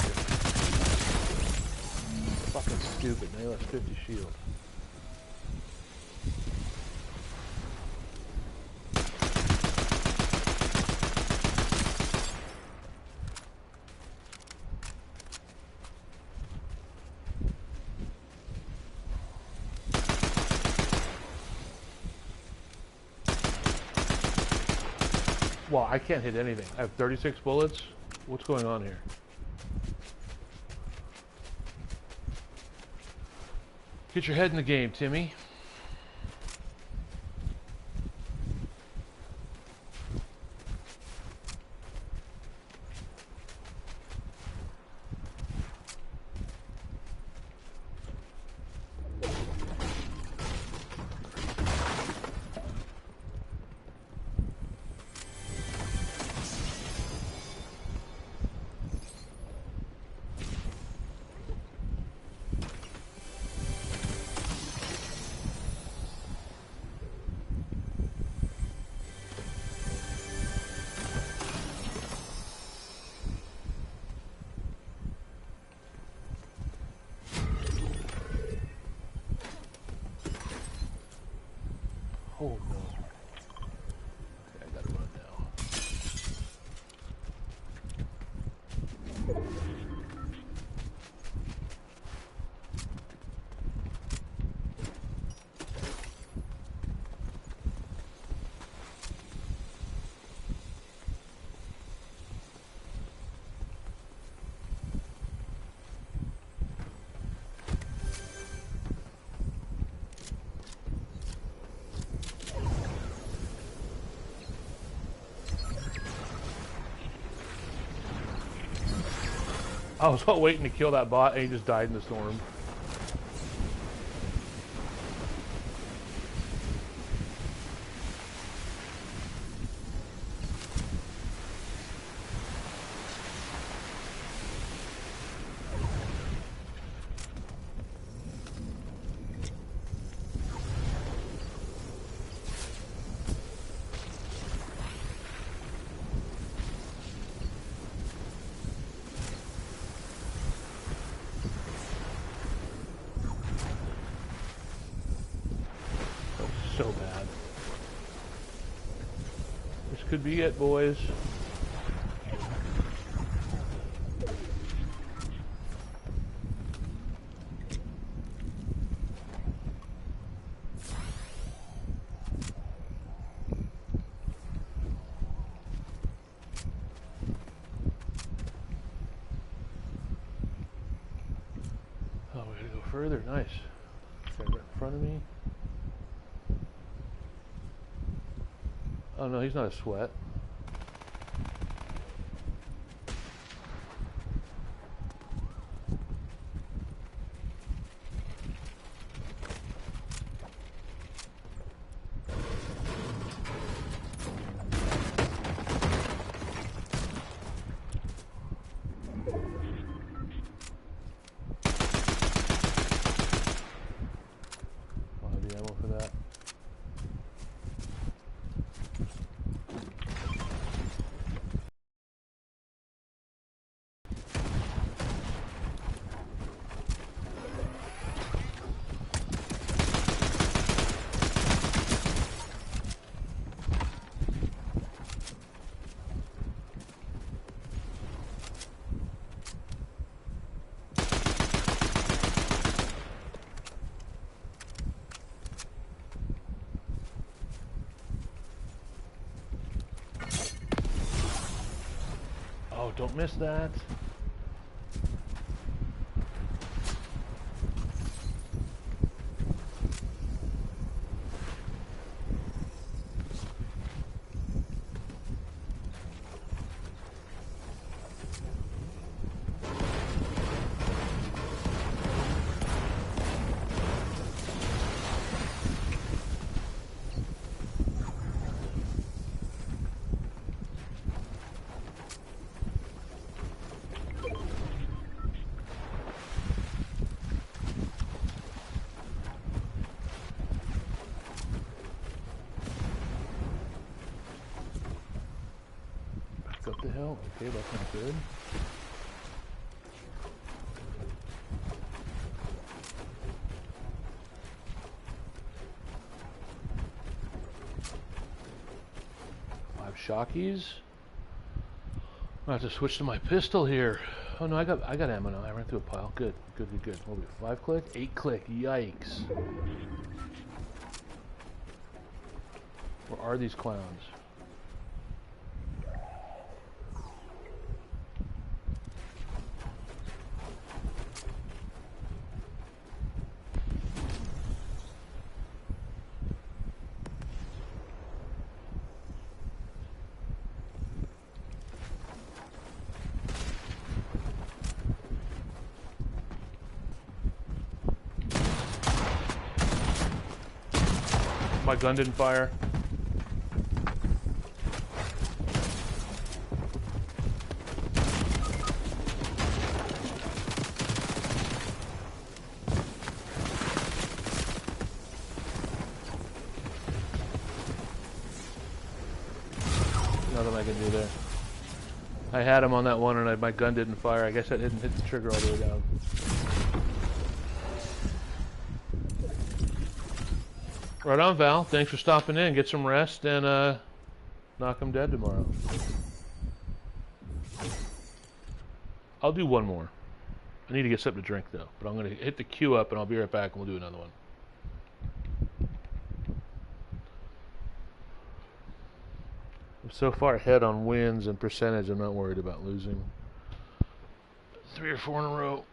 Fucking stupid. Now he lost 50 shield. Well, I can't hit anything. I have 36 bullets. What's going on here? Get your head in the game, Timmy. Oh no. Okay, I gotta run now. I was waiting to kill that bot and he just died in the storm. could be it, boys. Oh, we gotta go further. Nice. Right in front of me. Oh no, he's not a sweat. Oh, don't miss that. What the hell? Okay, that's not good. Five shockies. I have to switch to my pistol here. Oh no, I got ammo now. I ran through a pile. Good, good, good, good. What will be 5 click? 8 click. Yikes. Where are these clowns? My gun didn't fire. Nothing I can do there. I had him on that one and my gun didn't fire. I guess I didn't hit the trigger all the way down. Right on, Val. Thanks for stopping in. Get some rest and knock him dead tomorrow. I'll do one more. I need to get something to drink though. But I'm going to hit the queue up and I'll be right back and we'll do another one. I'm so far ahead on wins and percentage, I'm not worried about losing. 3 or 4 in a row.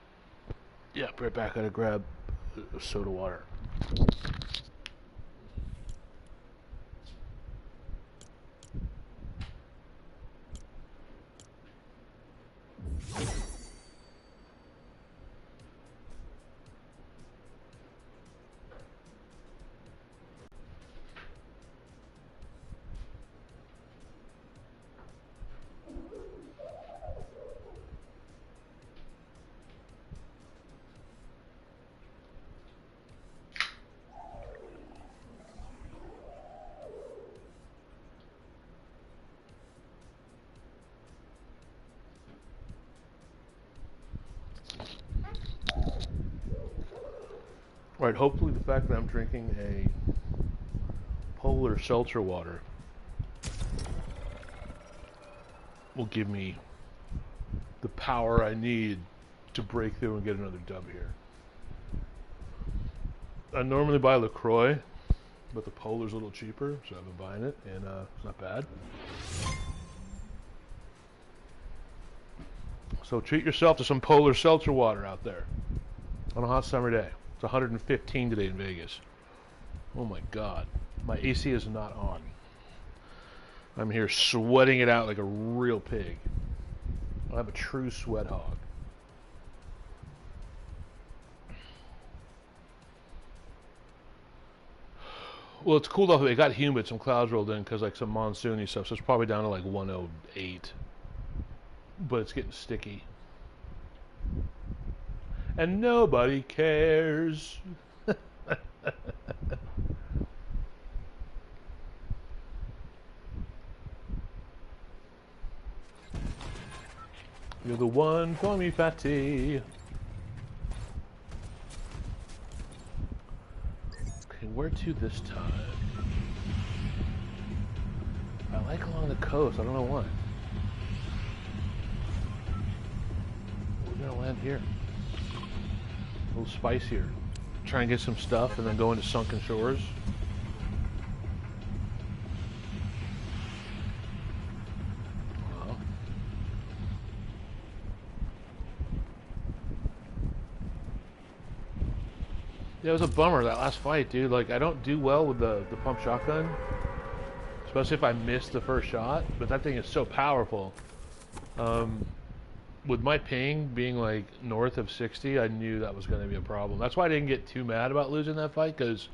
Yeah, right back. I gotta grab soda water. Right, hopefully the fact that I'm drinking a polar seltzer water will give me the power I need to break through and get another dub here. I normally buy LaCroix, but the Polar's a little cheaper, so I've been buying it, and it's not bad. So treat yourself to some Polar seltzer water out there on a hot summer day. It's 115 today in Vegas. Oh my God. My AC is not on. I'm here sweating it out like a real pig. I'm a true sweat hog. Well, it's cool though. It got humid. Some clouds rolled in because like some monsoony stuff. So it's probably down to like 108. But it's getting sticky. And nobody cares. You're the one for me, fatty. Okay, where to this time? I like along the coast. I don't know why. We're gonna land here. A little spicier. Try and get some stuff and then go into sunken shores. Well. Yeah, it was a bummer that last fight, dude. Like, I don't do well with the pump shotgun. Especially if I miss the first shot. But that thing is so powerful. With my ping being like north of 60, I knew that was going to be a problem. That's why I didn't get too mad about losing that fight, because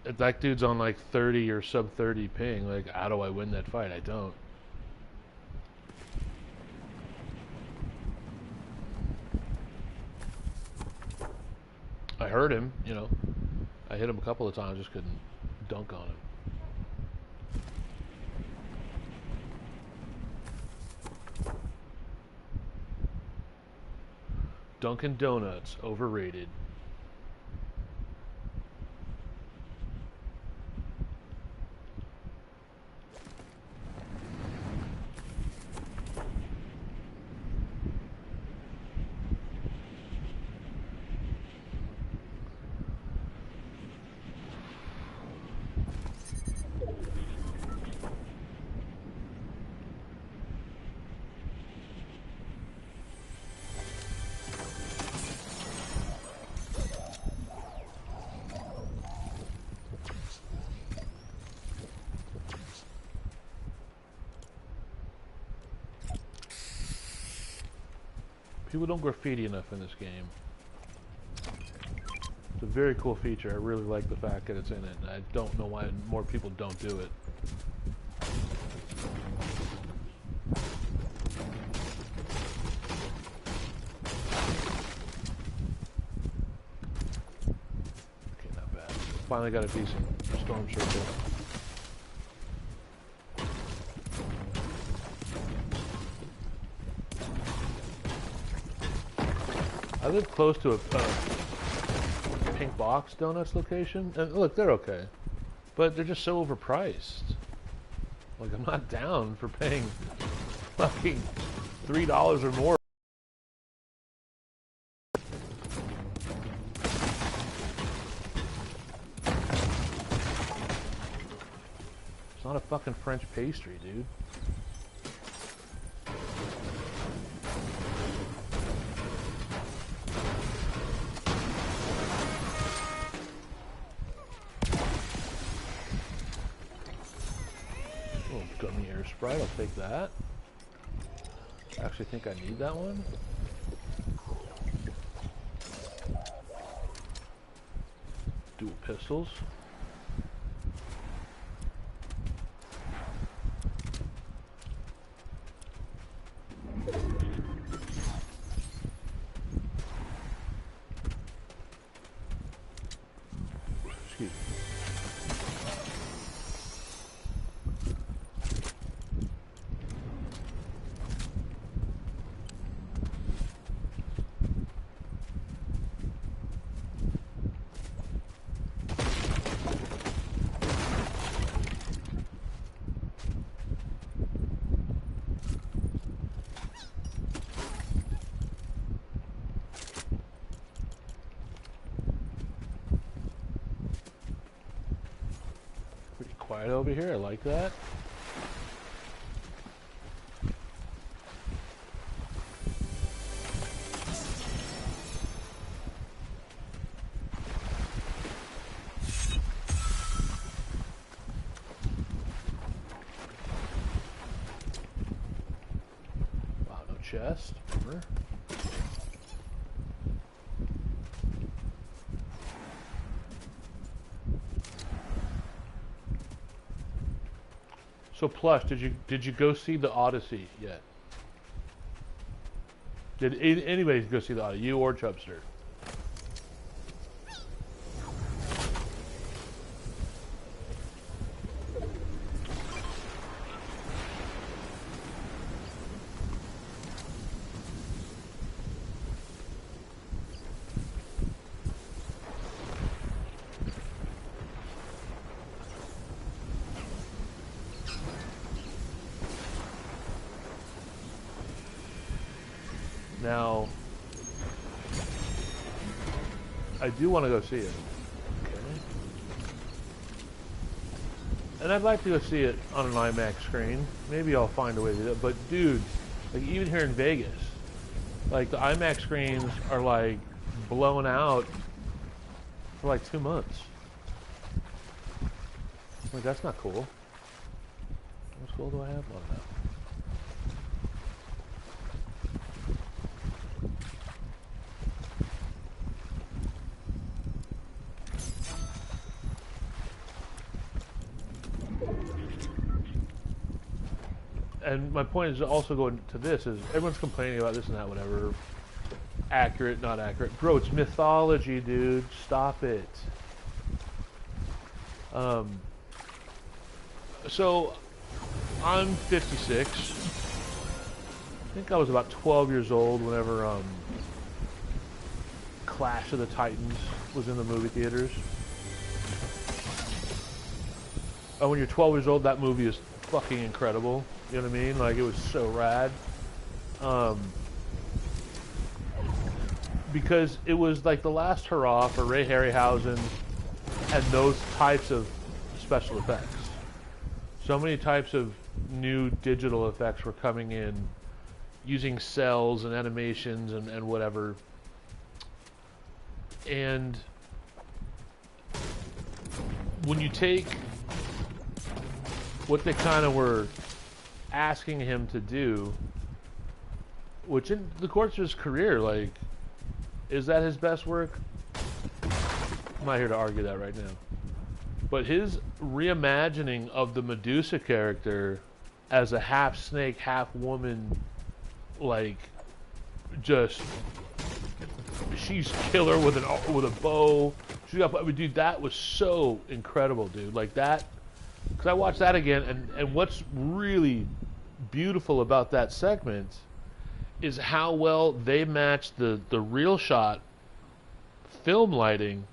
if that dude's on like 30 or sub 30 ping, like, how do I win that fight? I don't. I heard him, you know. I hit him a couple of times, just couldn't dunk on him. Dunkin' Donuts, overrated. People don't graffiti enough in this game. It's a very cool feature. I really like the fact that it's in it. I don't know why more people don't do it. Okay, not bad. Finally got a decent storm circle. I live close to a Pink Box Donuts location, and look, they're okay, but they're just so overpriced. Like, I'm not down for paying fucking $3 or more. It's not a fucking French pastry, dude. Gummy air Sprite, I'll take that. I actually think I need that one. Dual pistols. Excuse me. quiet over here. I like that. Wow, no chest. Bummer. So Plush, did you go see the Odyssey yet? Did anybody go see the Odyssey? You or Chubster? Now, I do want to go see it. Okay. And I'd like to go see it on an IMAX screen. Maybe I'll find a way to do it. But dude, like even here in Vegas, like the IMAX screens are like blown out for like 2 months. Like that's not cool. How much gold do I have? I don't know. And my point is also going to this is everyone's complaining about this and that, whatever. Accurate, not accurate. Bro, it's mythology, dude. Stop it. So, I'm 56. I think I was about 12 years old whenever Clash of the Titans was in the movie theaters. Oh, when you're 12 years old, that movie is fucking incredible. You know what I mean? Like, it was so rad. Because it was like the last hurrah for Ray Harryhausen and those types of special effects. So many types of new digital effects were coming in using cells and animations and whatever. And when you take what they kind of were asking him to do, which in the course of his career, like, is that his best work? I'm not here to argue that right now. But his reimagining of the Medusa character as a half snake, half woman, like, just, she's killer with a bow. She got, dude, that was so incredible, dude. Like that, because I watched that again, and what's really beautiful about that segment is how well they matched the real shot film lighting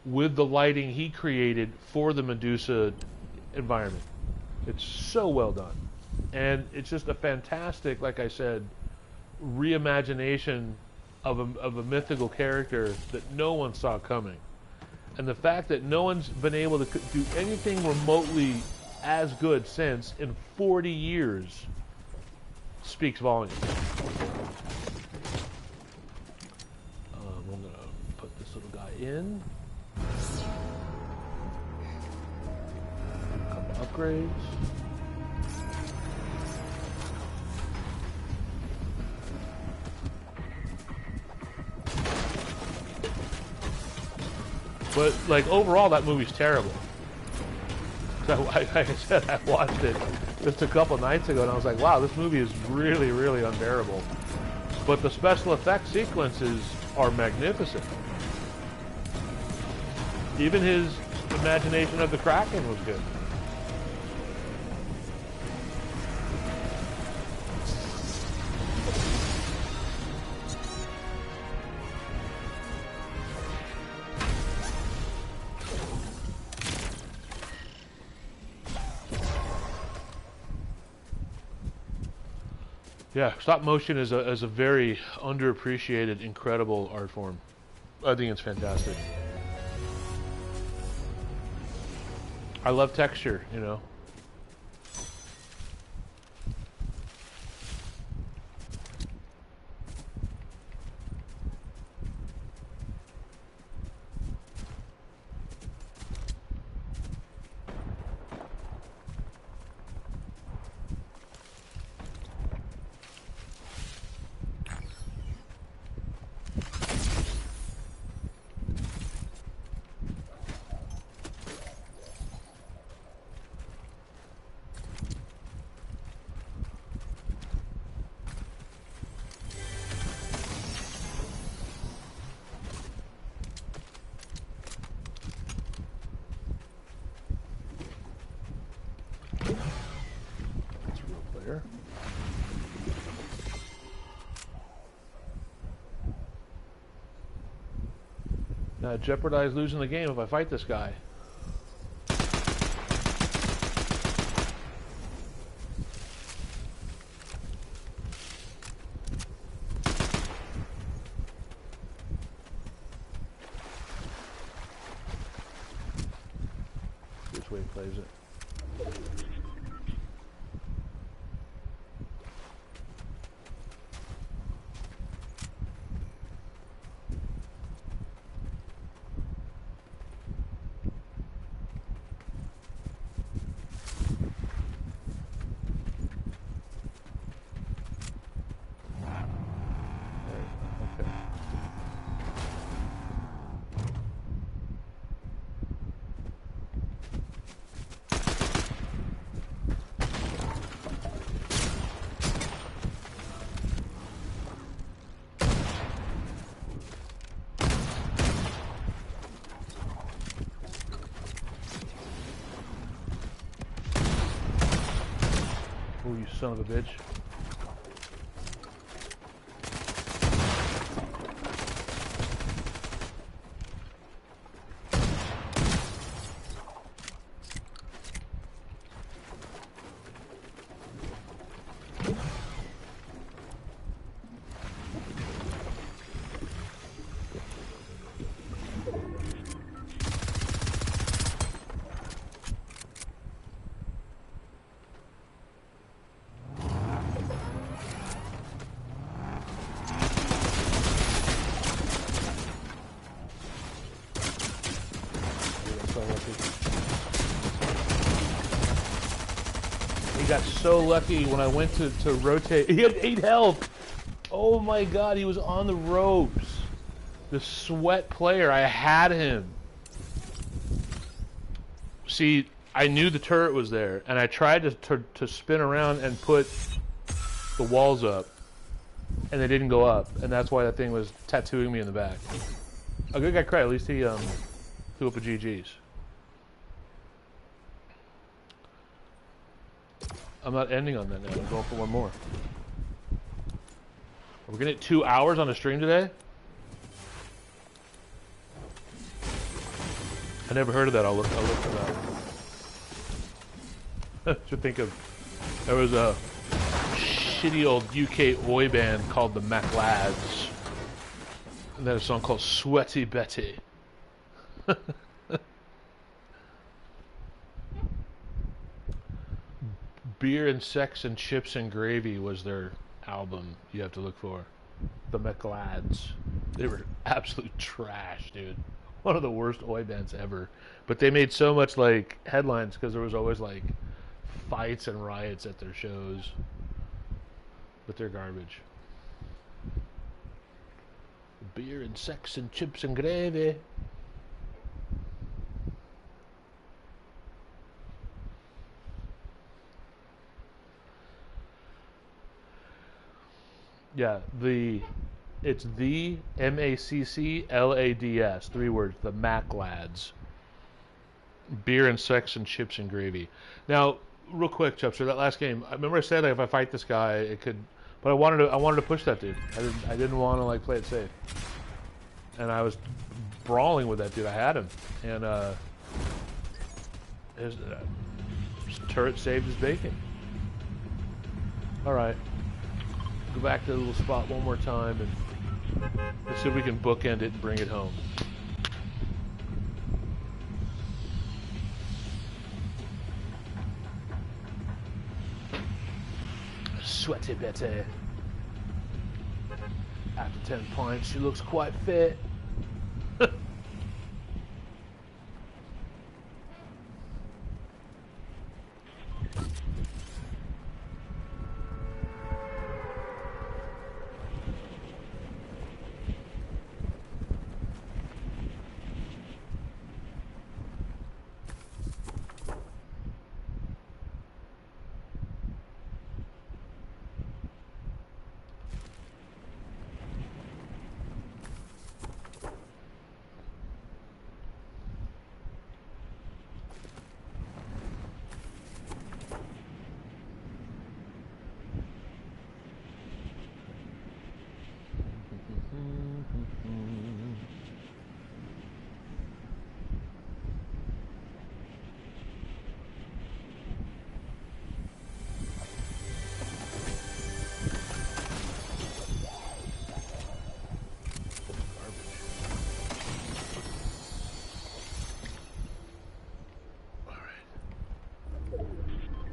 with the lighting he created for the Medusa environment. It's so well done. And it's just a fantastic, like I said, reimagination of a mythical character that no one saw coming. And the fact that no one's been able to do anything remotely as good since in 40 years speaks volumes. I'm going to put this little guy in. A couple upgrades. But, like, overall, that movie's terrible. So, like I said, I watched it just a couple nights ago, and I was like, wow, this movie is really, really unbearable. But the special effects sequences are magnificent. Even his imagination of the Kraken was good. Yeah, stop motion is a very underappreciated, incredible art form. I think it's fantastic. I love texture, you know. Jeopardize losing the game if I fight this guy. Which way he plays it. Oh, you son of a bitch. He got so lucky when I went to rotate. He had 8 health. Oh my god, he was on the ropes. The sweat player, I had him. See, I knew the turret was there, and I tried to spin around and put the walls up, and they didn't go up, and that's why that thing was tattooing me in the back. A good guy cried. At least he threw up a GG's. I'm not ending on that now. I'm going for one more. We're gonna get 2 hours on a stream today? I never heard of that. I'll look for that. Should think of. There was a shitty old UK oi band called the Mac Lads. And they had a song called Sweaty Betty. Beer and Sex and Chips and Gravy was their album you have to look for. The McLads. They were absolute trash, dude. One of the worst oi bands ever. But they made so much like headlines because there was always like fights and riots at their shows. But they're garbage. Beer and Sex and Chips and Gravy. Yeah, it's the MACCLADS, 3 words, the Mac Lads. Beer and Sex and Chips and Gravy. Now, real quick, Chubster, that last game, I remember I said if I fight this guy, it could, but I wanted to push that dude. I didn't want to like play it safe, and I was brawling with that dude. I had him, and his turret saved his bacon. All right. Go back to the little spot one more time and let's see if we can bookend it and bring it home. Sweaty Betty. After 10 pints, she looks quite fit.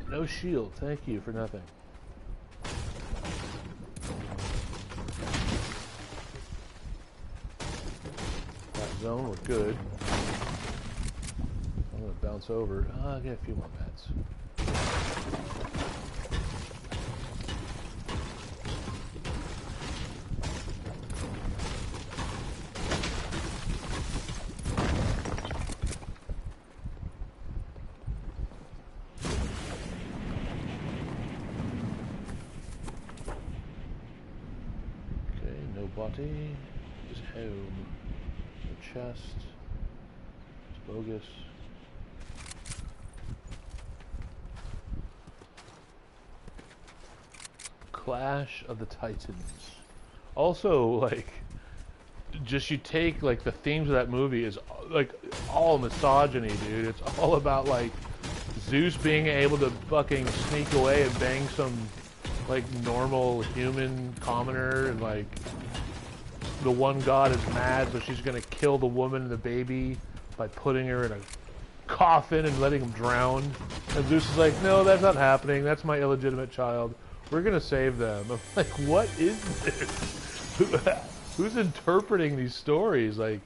No shield, thank you for nothing. That zone, we're good. I'm gonna bounce over. I'll get a few more meds. Body is home. The chest is bogus. Clash of the Titans. Also, like, just you take like the themes of that movie is like all misogyny, dude. It's all about like Zeus being able to fucking sneak away and bang some like normal human commoner, and like the one god is mad, so she's gonna kill the woman and the baby by putting her in a coffin and letting him drown. And Zeus is like, no, that's not happening. That's my illegitimate child. We're gonna save them. I'm like, what is this? Who's interpreting these stories? Like,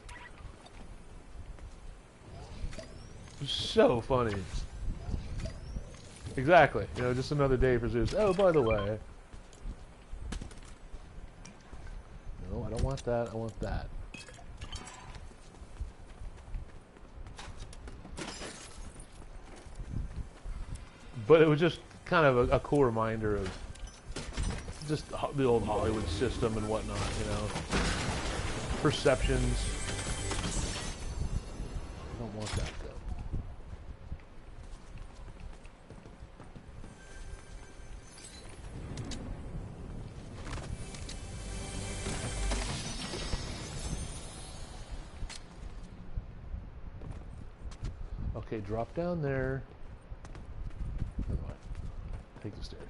so funny. Exactly. You know, just another day for Zeus. Oh, by the way. No, I don't want that. I want that. But it was just kind of a cool reminder of just the old Hollywood system and whatnot, you know. Perceptions. I don't want that, though. Okay, drop down there. Never mind. Take the stairs.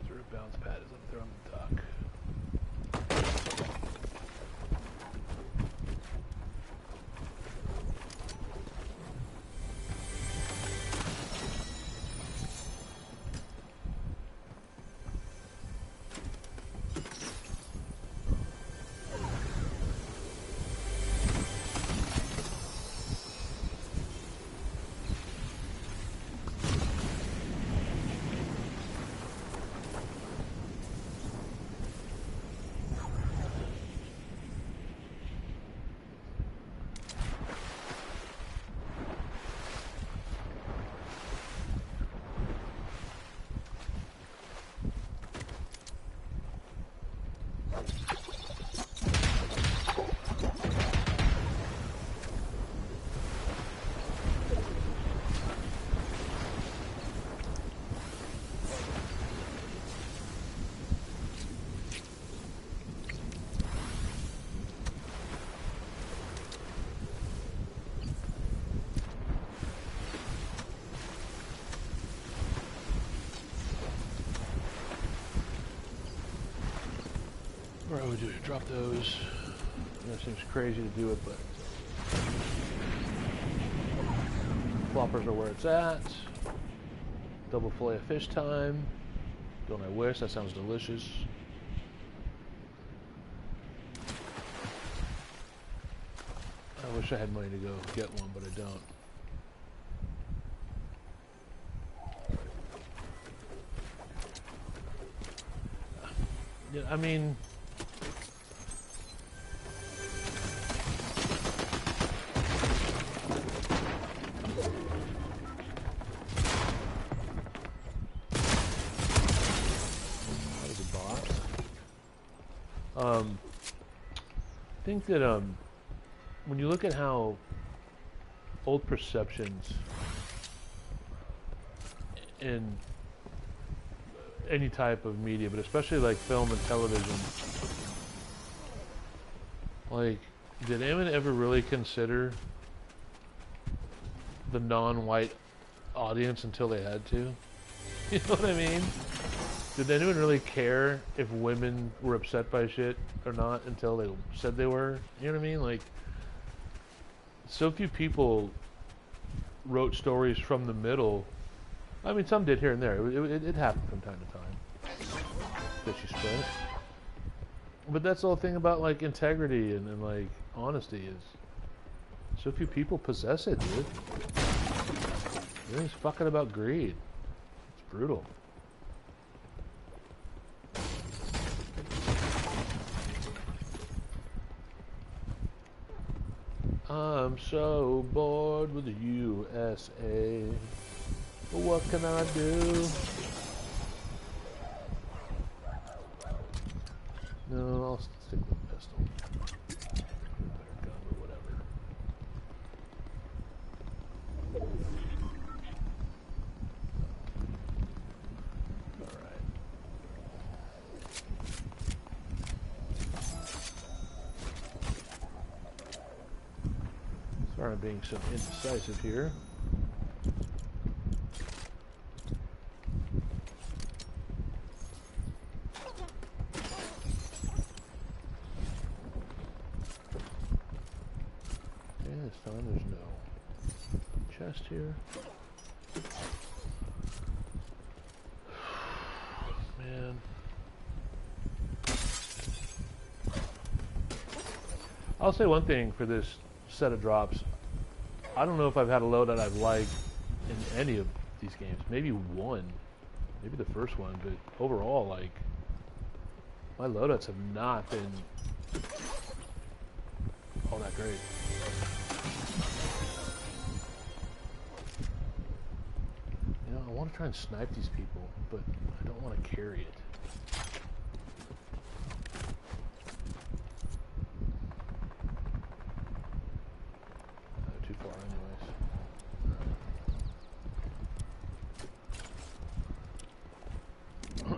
Sort of bounce pad is up there on the dock. What do we do? Drop those. That seems crazy to do it, but floppers are where it's at. Double fillet of fish time. Don't I wish? That sounds delicious. I wish I had money to go get one, but I don't. Yeah, I mean... I think that when you look at how old perceptions in any type of media, but especially like film and television, like, did anyone ever really consider the non-white audience until they had to? You know what I mean? Did anyone really care if women were upset by shit or not until they said they were? You know what I mean? Like, so few people wrote stories from the middle. I mean, some did here and there. It happened from time to time. Fishy spread. But that's the whole thing about, like, integrity and like, honesty is so few people possess it, dude. Everything's fucking about greed. It's brutal. I'm so bored with the USA. What can I do? No, I'll stick with the pistol. Better gun or whatever. Alright. Sorry I'm being so indecisive here. Okay, this time there's no chest here. Man. I'll say one thing for this set of drops. I don't know if I've had a loadout I've liked in any of these games. Maybe one. Maybe the first one, but overall, like, my loadouts have not been all that great. You know, I want to try and snipe these people, but I don't want to carry it.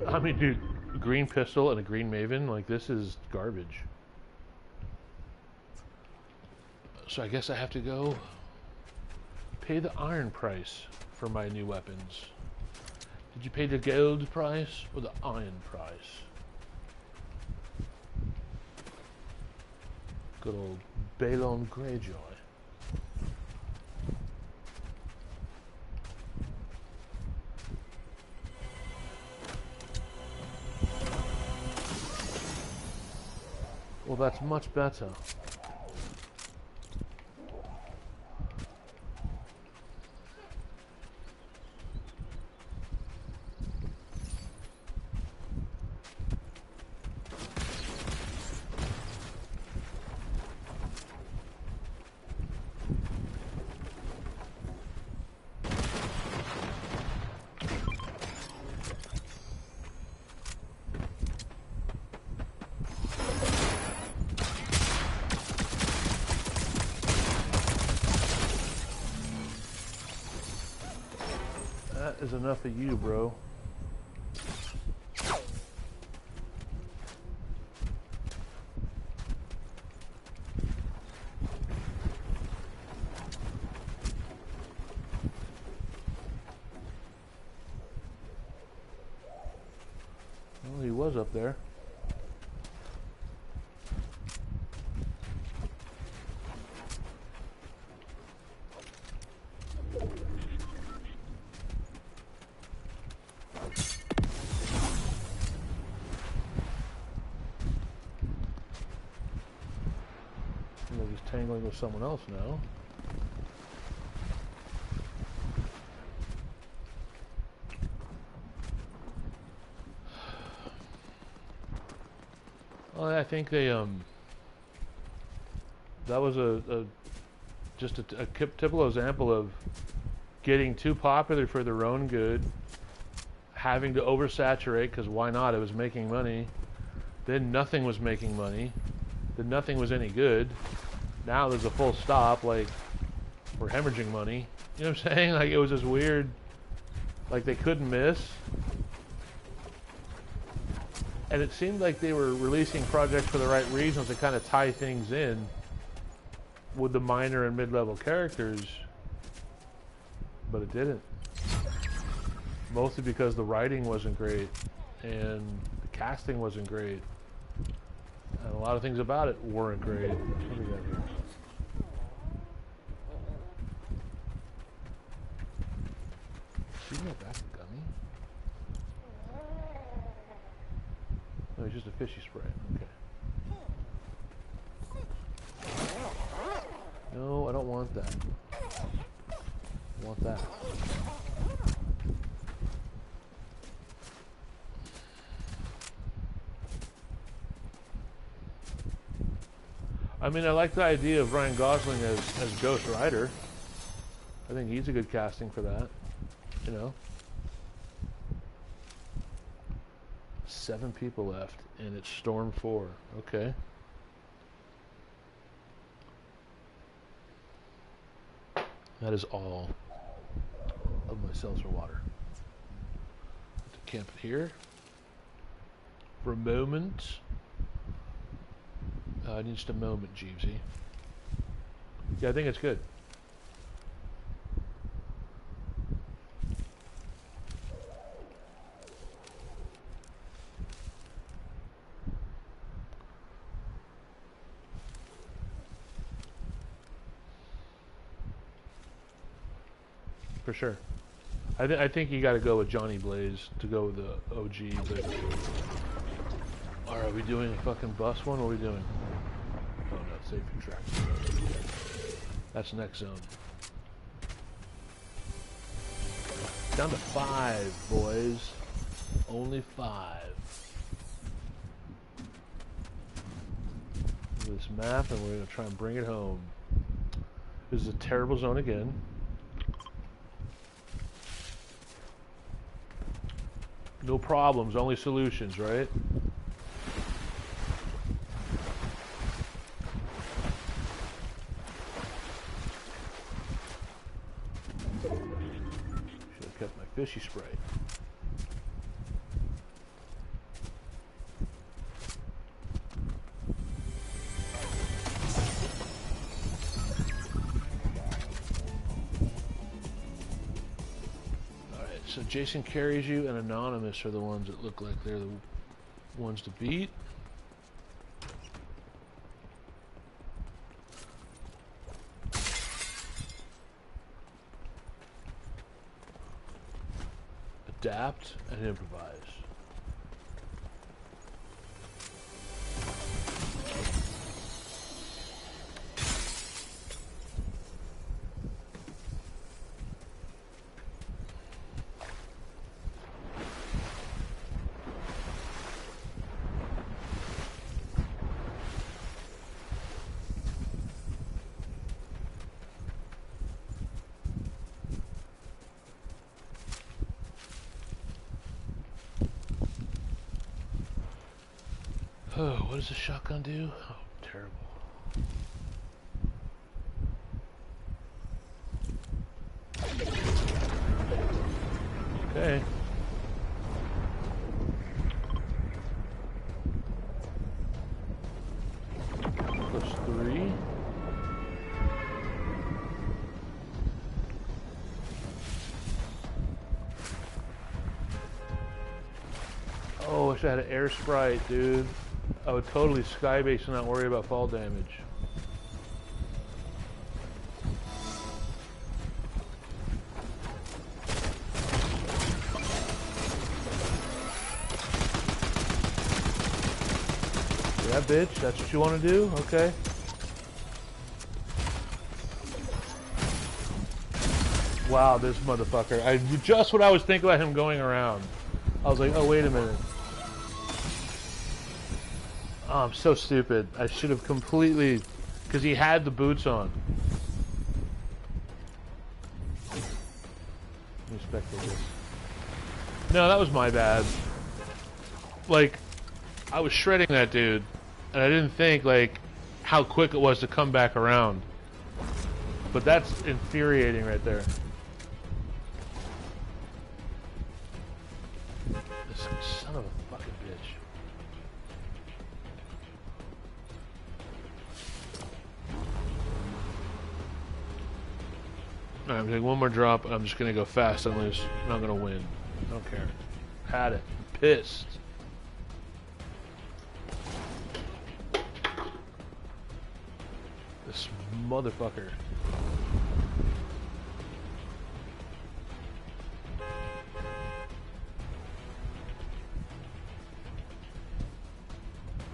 I mean, dude, a green pistol and a green Maven, like, this is garbage. So I guess I have to go pay the iron price for my new weapons. Did you pay the gold price or the iron price? Good old Balon Greyjoy. Well, that's much better. That is enough of you, bro. Well, he was up there. with someone else now. Well, I think they that was just a typical example of getting too popular for their own good, having to oversaturate because why not? It was making money. Then nothing was making money. Then nothing was any good. Now there's a full stop. Like, we're hemorrhaging money. You know what I'm saying? Like, it was just weird. Like, they couldn't miss. And it seemed like they were releasing projects for the right reasons to kind of tie things in with the minor and mid-level characters, but it didn't. Mostly because the writing wasn't great and the casting wasn't great, and a lot of things about it weren't great. What do we got here? Is he my back a gummy? No, it's just a fishy spray. Okay. No, I don't want that. I want that. I mean, I like the idea of Ryan Gosling as Ghost Rider. I think he's a good casting for that. You know? 7 people left, and it's Storm 4. Okay. That is all of my seltzer water. To camp it here for a moment. I need just a moment, Jeevesy. Yeah, I think it's good. For sure. I think you got to go with Johnny Blaze to go with the OG. But are we doing a fucking bus one? What are we doing? Oh no, save your track. That's next zone. Down to 5, boys. Only 5. Look at this map, and we're gonna try and bring it home. This is a terrible zone again. No problems, only solutions, right? Should have kept my fishy spray. So Jason carries you, and Anonymous are the ones that look like they're the ones to beat. Adapt and improvise. Oh, what does the shotgun do? Oh, terrible. Okay. +3. Oh, I wish I had an air sprite, dude. I would totally skybase and not worry about fall damage. Yeah, bitch, that's what you want to do? Okay. wow, this motherfucker. Just what I was thinking about him going around. I was like, oh, wait a minute. Oh, I'm so stupid. I should have completely... Because he had the boots on. Respect this. No, that was my bad. Like, I was shredding that dude, and I didn't think, like, how quick it was to come back around. But that's infuriating right there. This son of a fucking bitch. Alright, I'm gonna take one more drop, and I'm just gonna go fast and loose. I'm not gonna win. I don't care. Had it. Pissed. This motherfucker.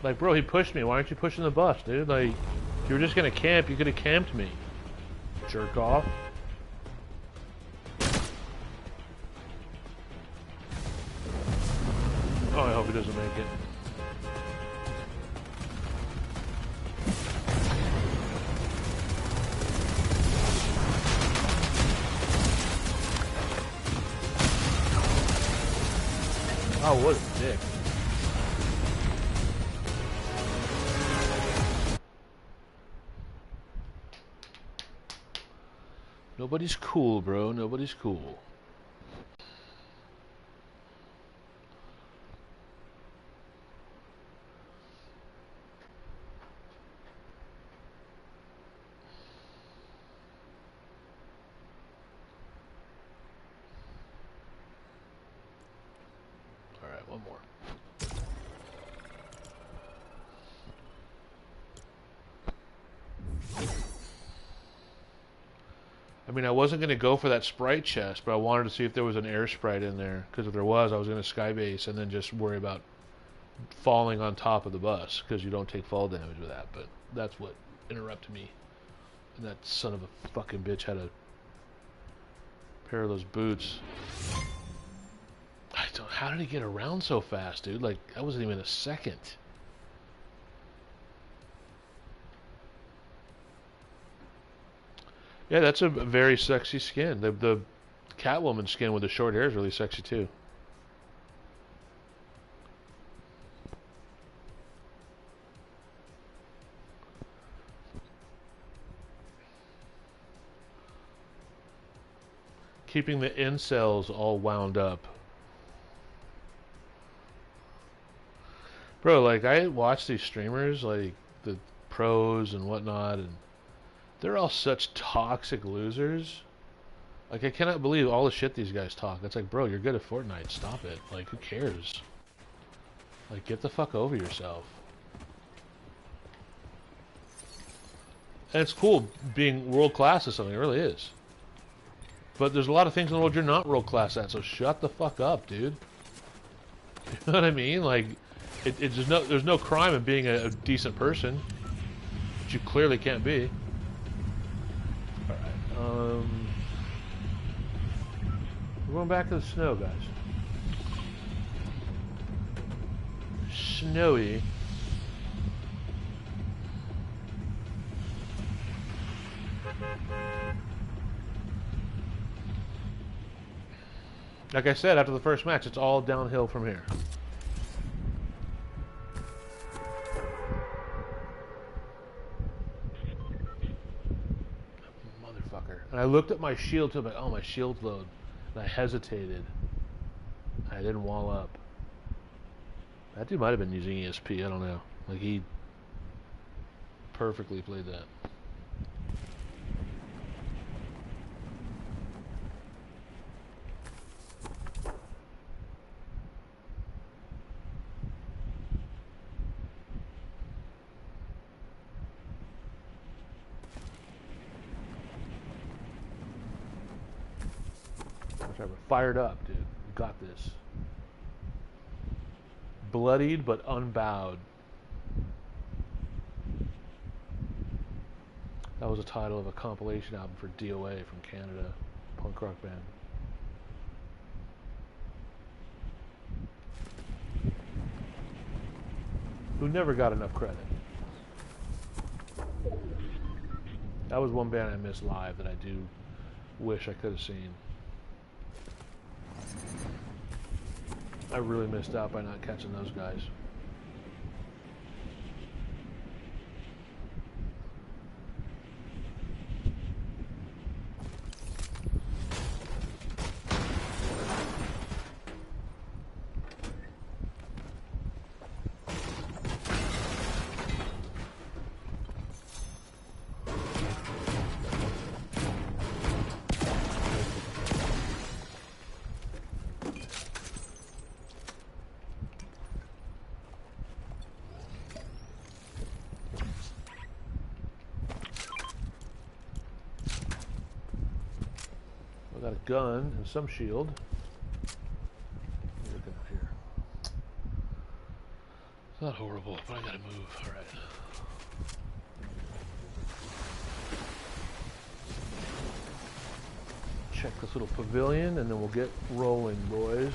Like, bro, he pushed me. Why aren't you pushing the bus, dude? Like, if you were just gonna camp, you could have camped me. Jerk off. Oh, I hope he doesn't make it. Oh, what a dick. Nobody's cool, bro. Nobody's cool. Alright, one more. I mean, I wasn't going to go for that Sprite chest, but I wanted to see if there was an air Sprite in there. Because if there was, I was going to skybase and then just worry about falling on top of the bus. Because you don't take fall damage with that. But that's what interrupted me. And that son of a fucking bitch had a pair of those boots. I don't... How did he get around so fast, dude? Like, that wasn't even a second. Yeah, that's a very sexy skin. The Catwoman skin with the short hair is really sexy too. Keeping the incels all wound up. Bro, like, I watch these streamers, like, the pros and whatnot, and they're all such toxic losers. Like, I cannot believe all the shit these guys talk. It's like, bro, you're good at Fortnite. Stop it. Like, who cares? Like, get the fuck over yourself. And it's cool being world class at something. It really is. But there's a lot of things in the world you're not world class at, so shut the fuck up, dude. You know what I mean? Like, there's no crime in being a decent person. Which you clearly can't be. Alright, we're going back to the snow, guys. Snowy. Like I said, after the first match, it's all downhill from here. Motherfucker. And I looked at my shield too, like, oh, my shield's low. And I hesitated. I didn't wall up. That dude might have been using ESP, I don't know. Like, he perfectly played that. Fired up, dude. You got this. Bloodied but unbowed. That was the title of a compilation album for DOA from Canada. punk rock band. Who never got enough credit. That was one band I missed live that I do wish I could have seen. I really missed out by not catching those guys. Got a gun and some shield. What are we looking at here? It's not horrible, but I gotta move. All right. Check this little pavilion, and then we'll get rolling, boys.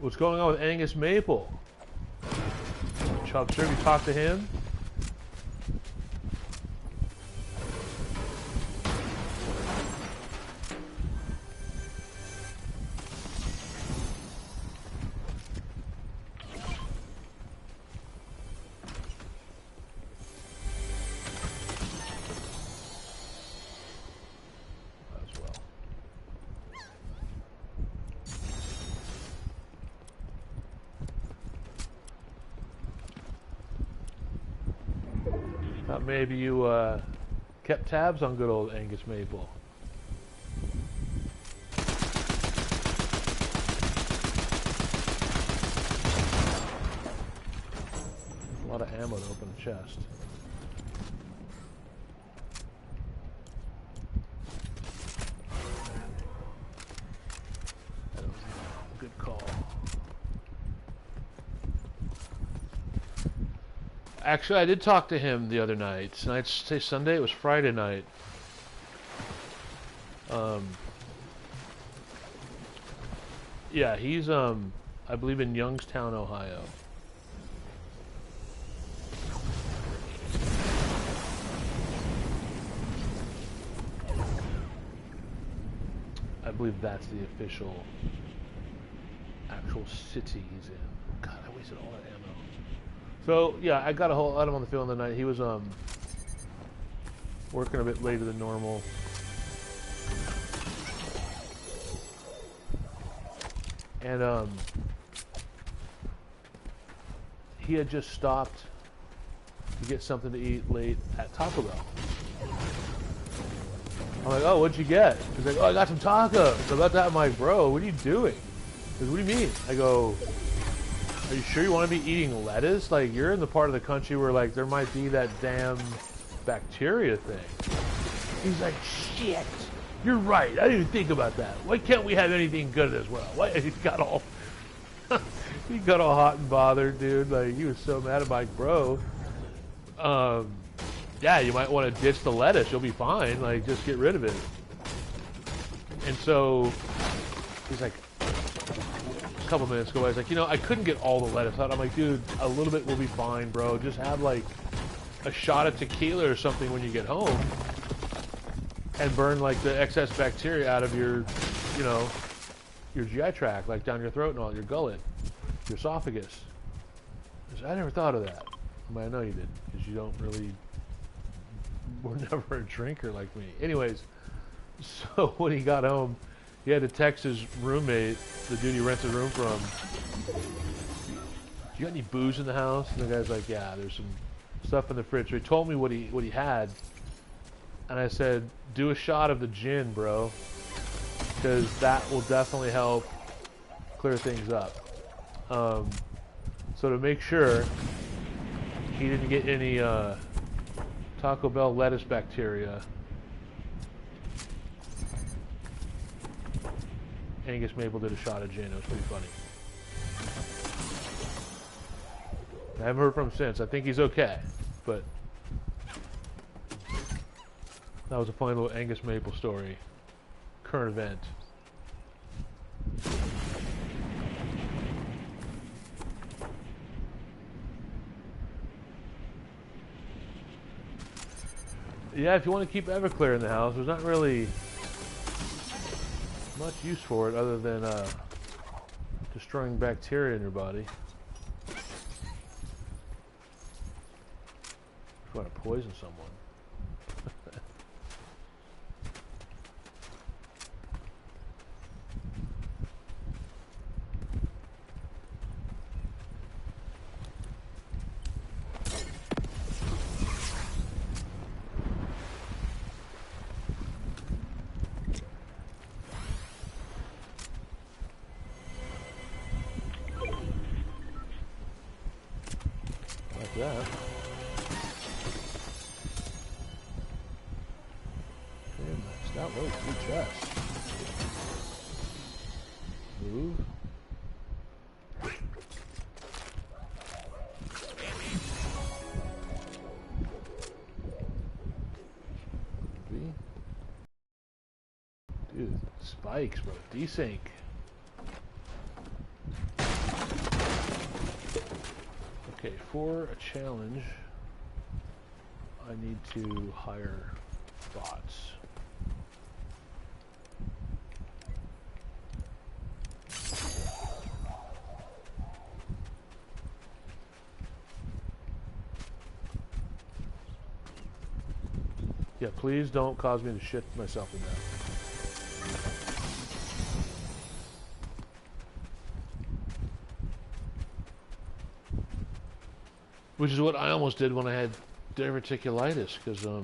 What's going on with Angus Maple? Chubster, have you talked to him? Maybe you kept tabs on good old Angus Maple. A lot of ammo to open a chest. That was a good call. Actually, I did talk to him the other night. Tonight's say Sunday. It was Friday night. Yeah, he's I believe in Youngstown, Ohio. I believe that's the official, actual city he's in. God, I wasted all that ammo. So yeah, I got a whole lot of him on the field the night. He was working a bit later than normal. And he had just stopped to get something to eat late at Taco Bell. I'm like, oh, what'd you get? He's like, oh, I got some tacos. About that, I'm like, bro, what are you doing? He goes, what do you mean? I go, are you sure you want to be eating lettuce? Like, you're in the part of the country where, like, there might be that damn bacteria thing. He's like, shit, you're right. I didn't even think about that. Why can't we have anything good as well? Why? He got all he got all hot and bothered, dude. Like, he was so mad at Mike, bro. Yeah, you might want to ditch the lettuce. You'll be fine. Like, just get rid of it. And so he's like, a couple minutes ago, I was like, you know, I couldn't get all the lettuce out. I'm like, dude, a little bit will be fine, bro. Just have, like, a shot of tequila or something when you get home and burn, like, the excess bacteria out of your, you know, your GI tract, like, down your throat and all, your gullet, your esophagus. I never thought of that. I mean, I know you did, because you don't really, were never a drinker like me. Anyways, so when he got home, he had to text his roommate, the dude he rents a room from. You got any booze in the house? And the guy's like, yeah, there's some stuff in the fridge. So he told me what he had, and I said, do a shot of the gin, bro, because that will definitely help clear things up. So to make sure he didn't get any Taco Bell lettuce bacteria, Angus Maple did a shot of gin. It was pretty funny. I haven't heard from him since. I think he's okay. but that was a funny little Angus Maple story. Current event. Yeah, if you want to keep Everclear in the house, there's not really much use for it other than destroying bacteria in your body. If you want to poison someone. That. Okay, maxed out. Whoa, 2 chests. Move. Dude, spikes, bro. Desync. Okay, for a challenge, I need to hire bots. Yeah, please don't cause me to shit myself in that. Which is what I almost did when I had diverticulitis, because the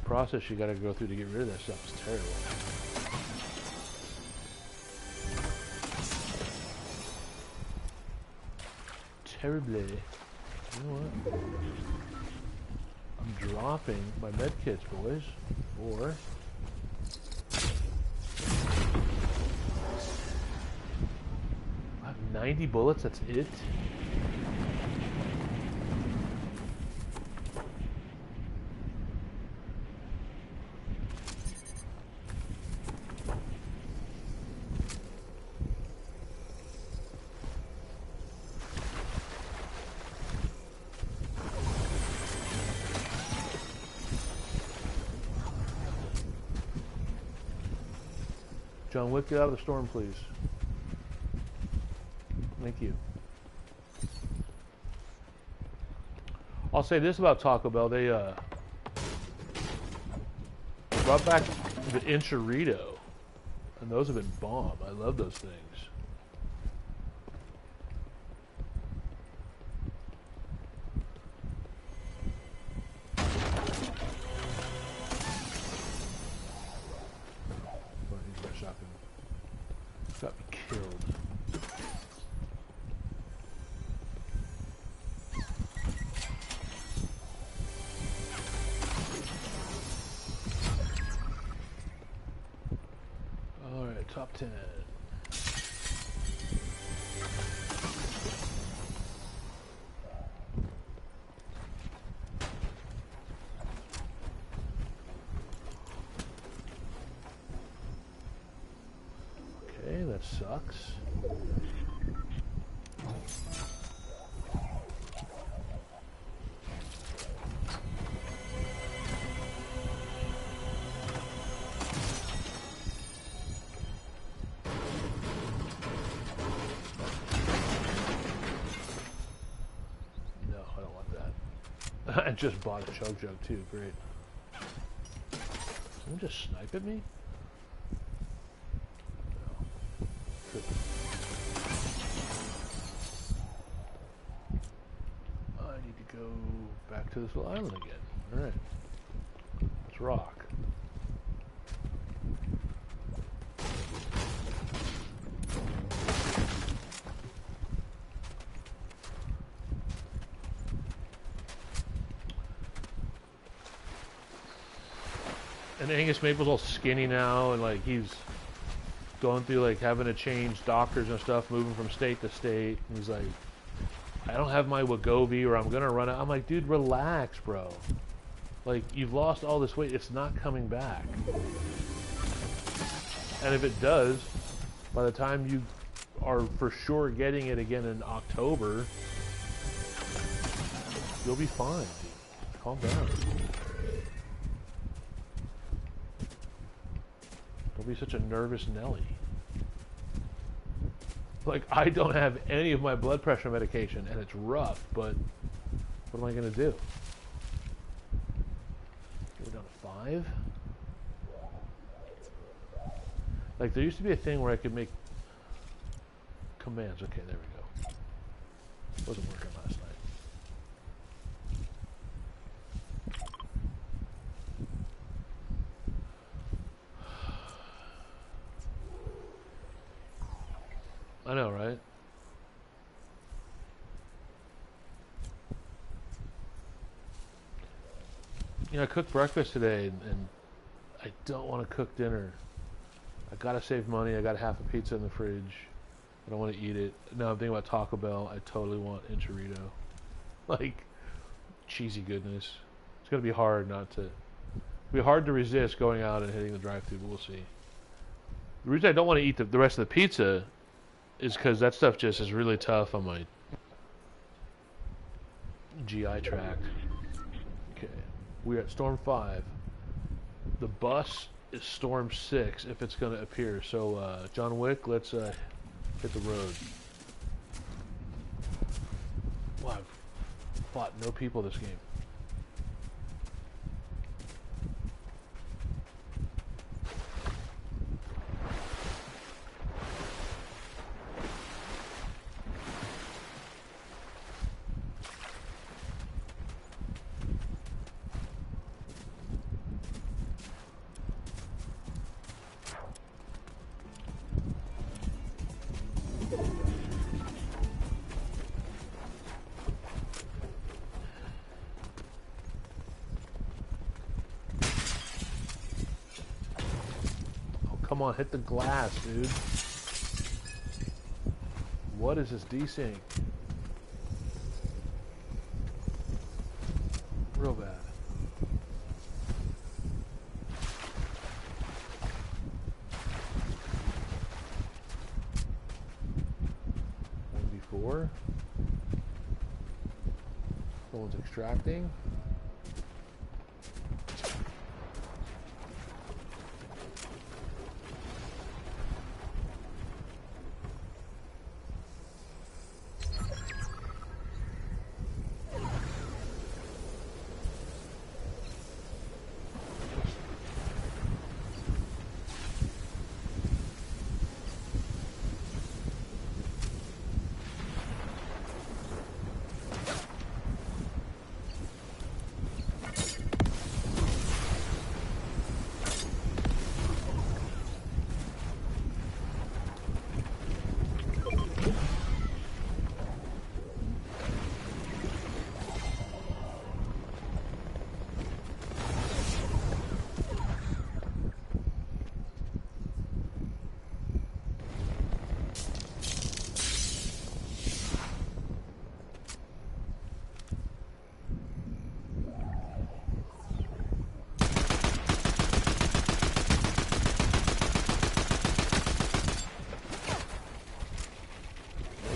process you got to go through to get rid of that stuff is terrible. Terribly. You know what? I'm dropping my med kits, boys. Or I have 90 bullets. That's it. John Wick, get out of the storm, please. Thank you. I'll say this about Taco Bell. They brought back the Enchilito, and those have been bomb. I love those things. Got me killed. Alright, top 10. Okay, that sucks. No, I don't want that. I just bought a chug jug too, great. Someone just snipe at me? I need to go back to this little island again. Alright. Let's rock. And Angus Maple's all skinny now, and like he's going through like having to change doctors and stuff, moving from state to state. And he's like, I don't have my Wegovy or I'm gonna run out. I'm like, dude, relax, bro. Like, you've lost all this weight. It's not coming back. And if it does, by the time you are for sure getting it again in October, you'll be fine. Calm down. Don't be such a nervous Nelly. Like, I don't have any of my blood pressure medication, and it's rough, but what am I going to do? We're down to 5? Like, there used to be a thing where I could make commands. Okay, there we go. Wasn't working last night. I know, right? You know, I cooked breakfast today, and I don't want to cook dinner. I gotta save money. I got half a pizza in the fridge. I don't want to eat it. Now I'm thinking about Taco Bell. I totally want enchilada. Like, cheesy goodness. It's gonna be hard not to... It'll be hard to resist going out and hitting the drive-thru, but we'll see. The reason I don't want to eat the rest of the pizza is because that stuff just is really tough on my GI tract. Okay, we're at Storm 5. The bus is Storm 6 if it's going to appear. So, John Wick, let's hit the road. Wow, I've fought no people this game. Come on, hit the glass, dude. What is this desync? Real bad. Before. Someone's extracting.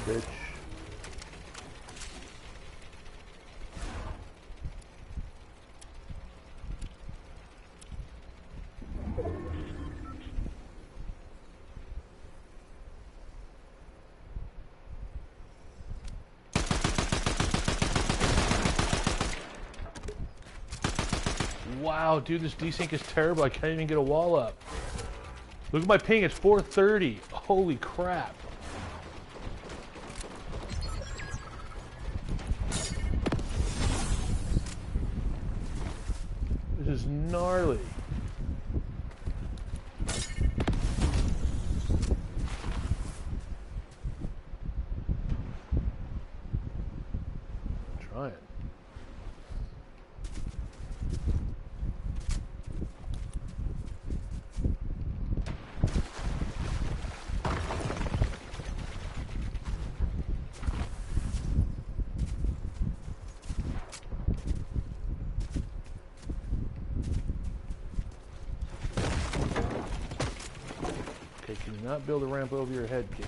Bitch. Wow, dude, this desync is terrible. I can't even get a wall up. Look at my ping, it's 430. Holy crap. This is gnarly. I'm trying. Do not build a ramp over your head, kid.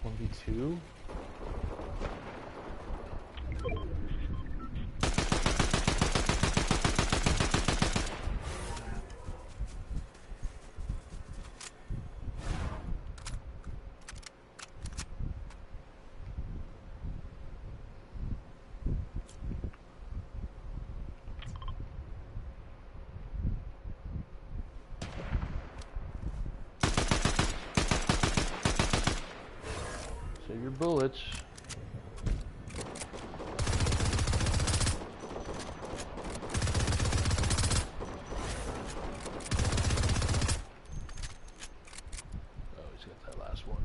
One v two. Save your bullets. Oh, he's got that last one.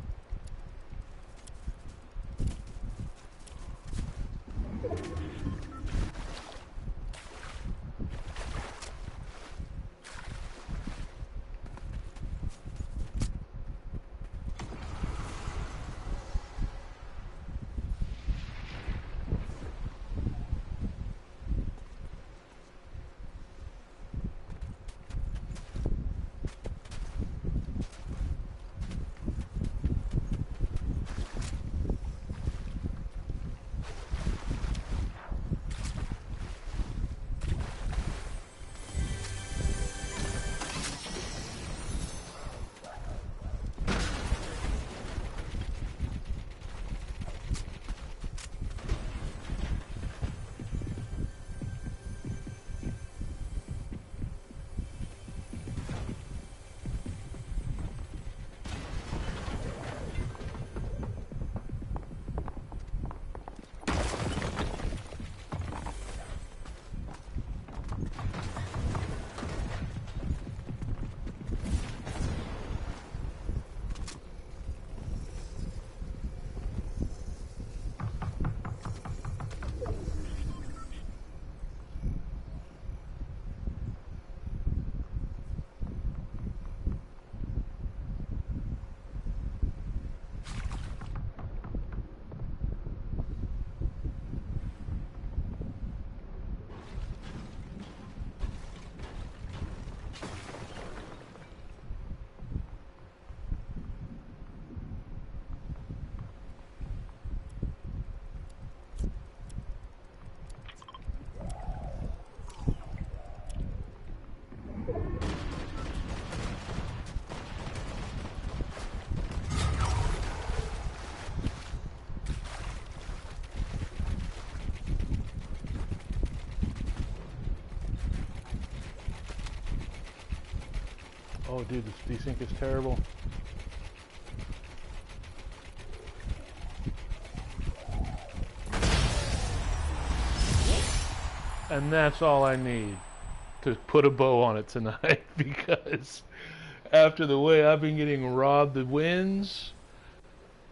Oh, dude, this desync is terrible. And that's all I need to put a bow on it tonight, because after the way I've been getting robbed the wins,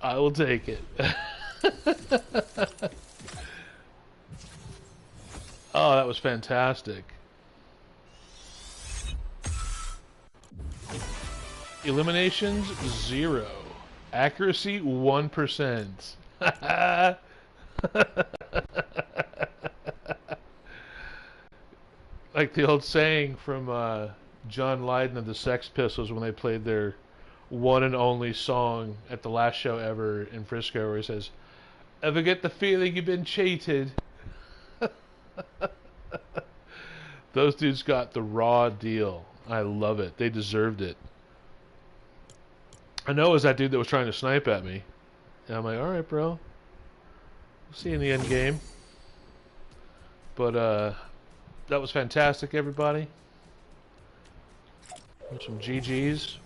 I will take it. Oh, that was fantastic. Eliminations, 0. Accuracy, 1%. Like the old saying from John Lydon of the Sex Pistols when they played their one and only song at the last show ever in Frisco, where he says, "Ever get the feeling you've been cheated?" Those dudes got the raw deal. I love it. They deserved it. I know it was that dude that was trying to snipe at me. And I'm like, alright, bro. We'll see you in the end game. But, that was fantastic, everybody. Some GG's.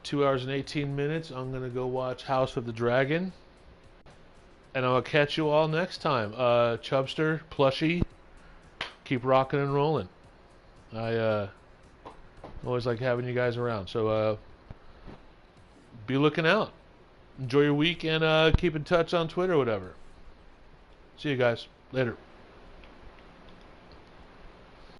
2 hours and 18 minutes. I'm going to go watch House of the Dragon. And I'll catch you all next time. Chubster, Plushie, keep rocking and rolling. I always like having you guys around. So, be looking out. Enjoy your week and keep in touch on Twitter or whatever. See you guys. Later.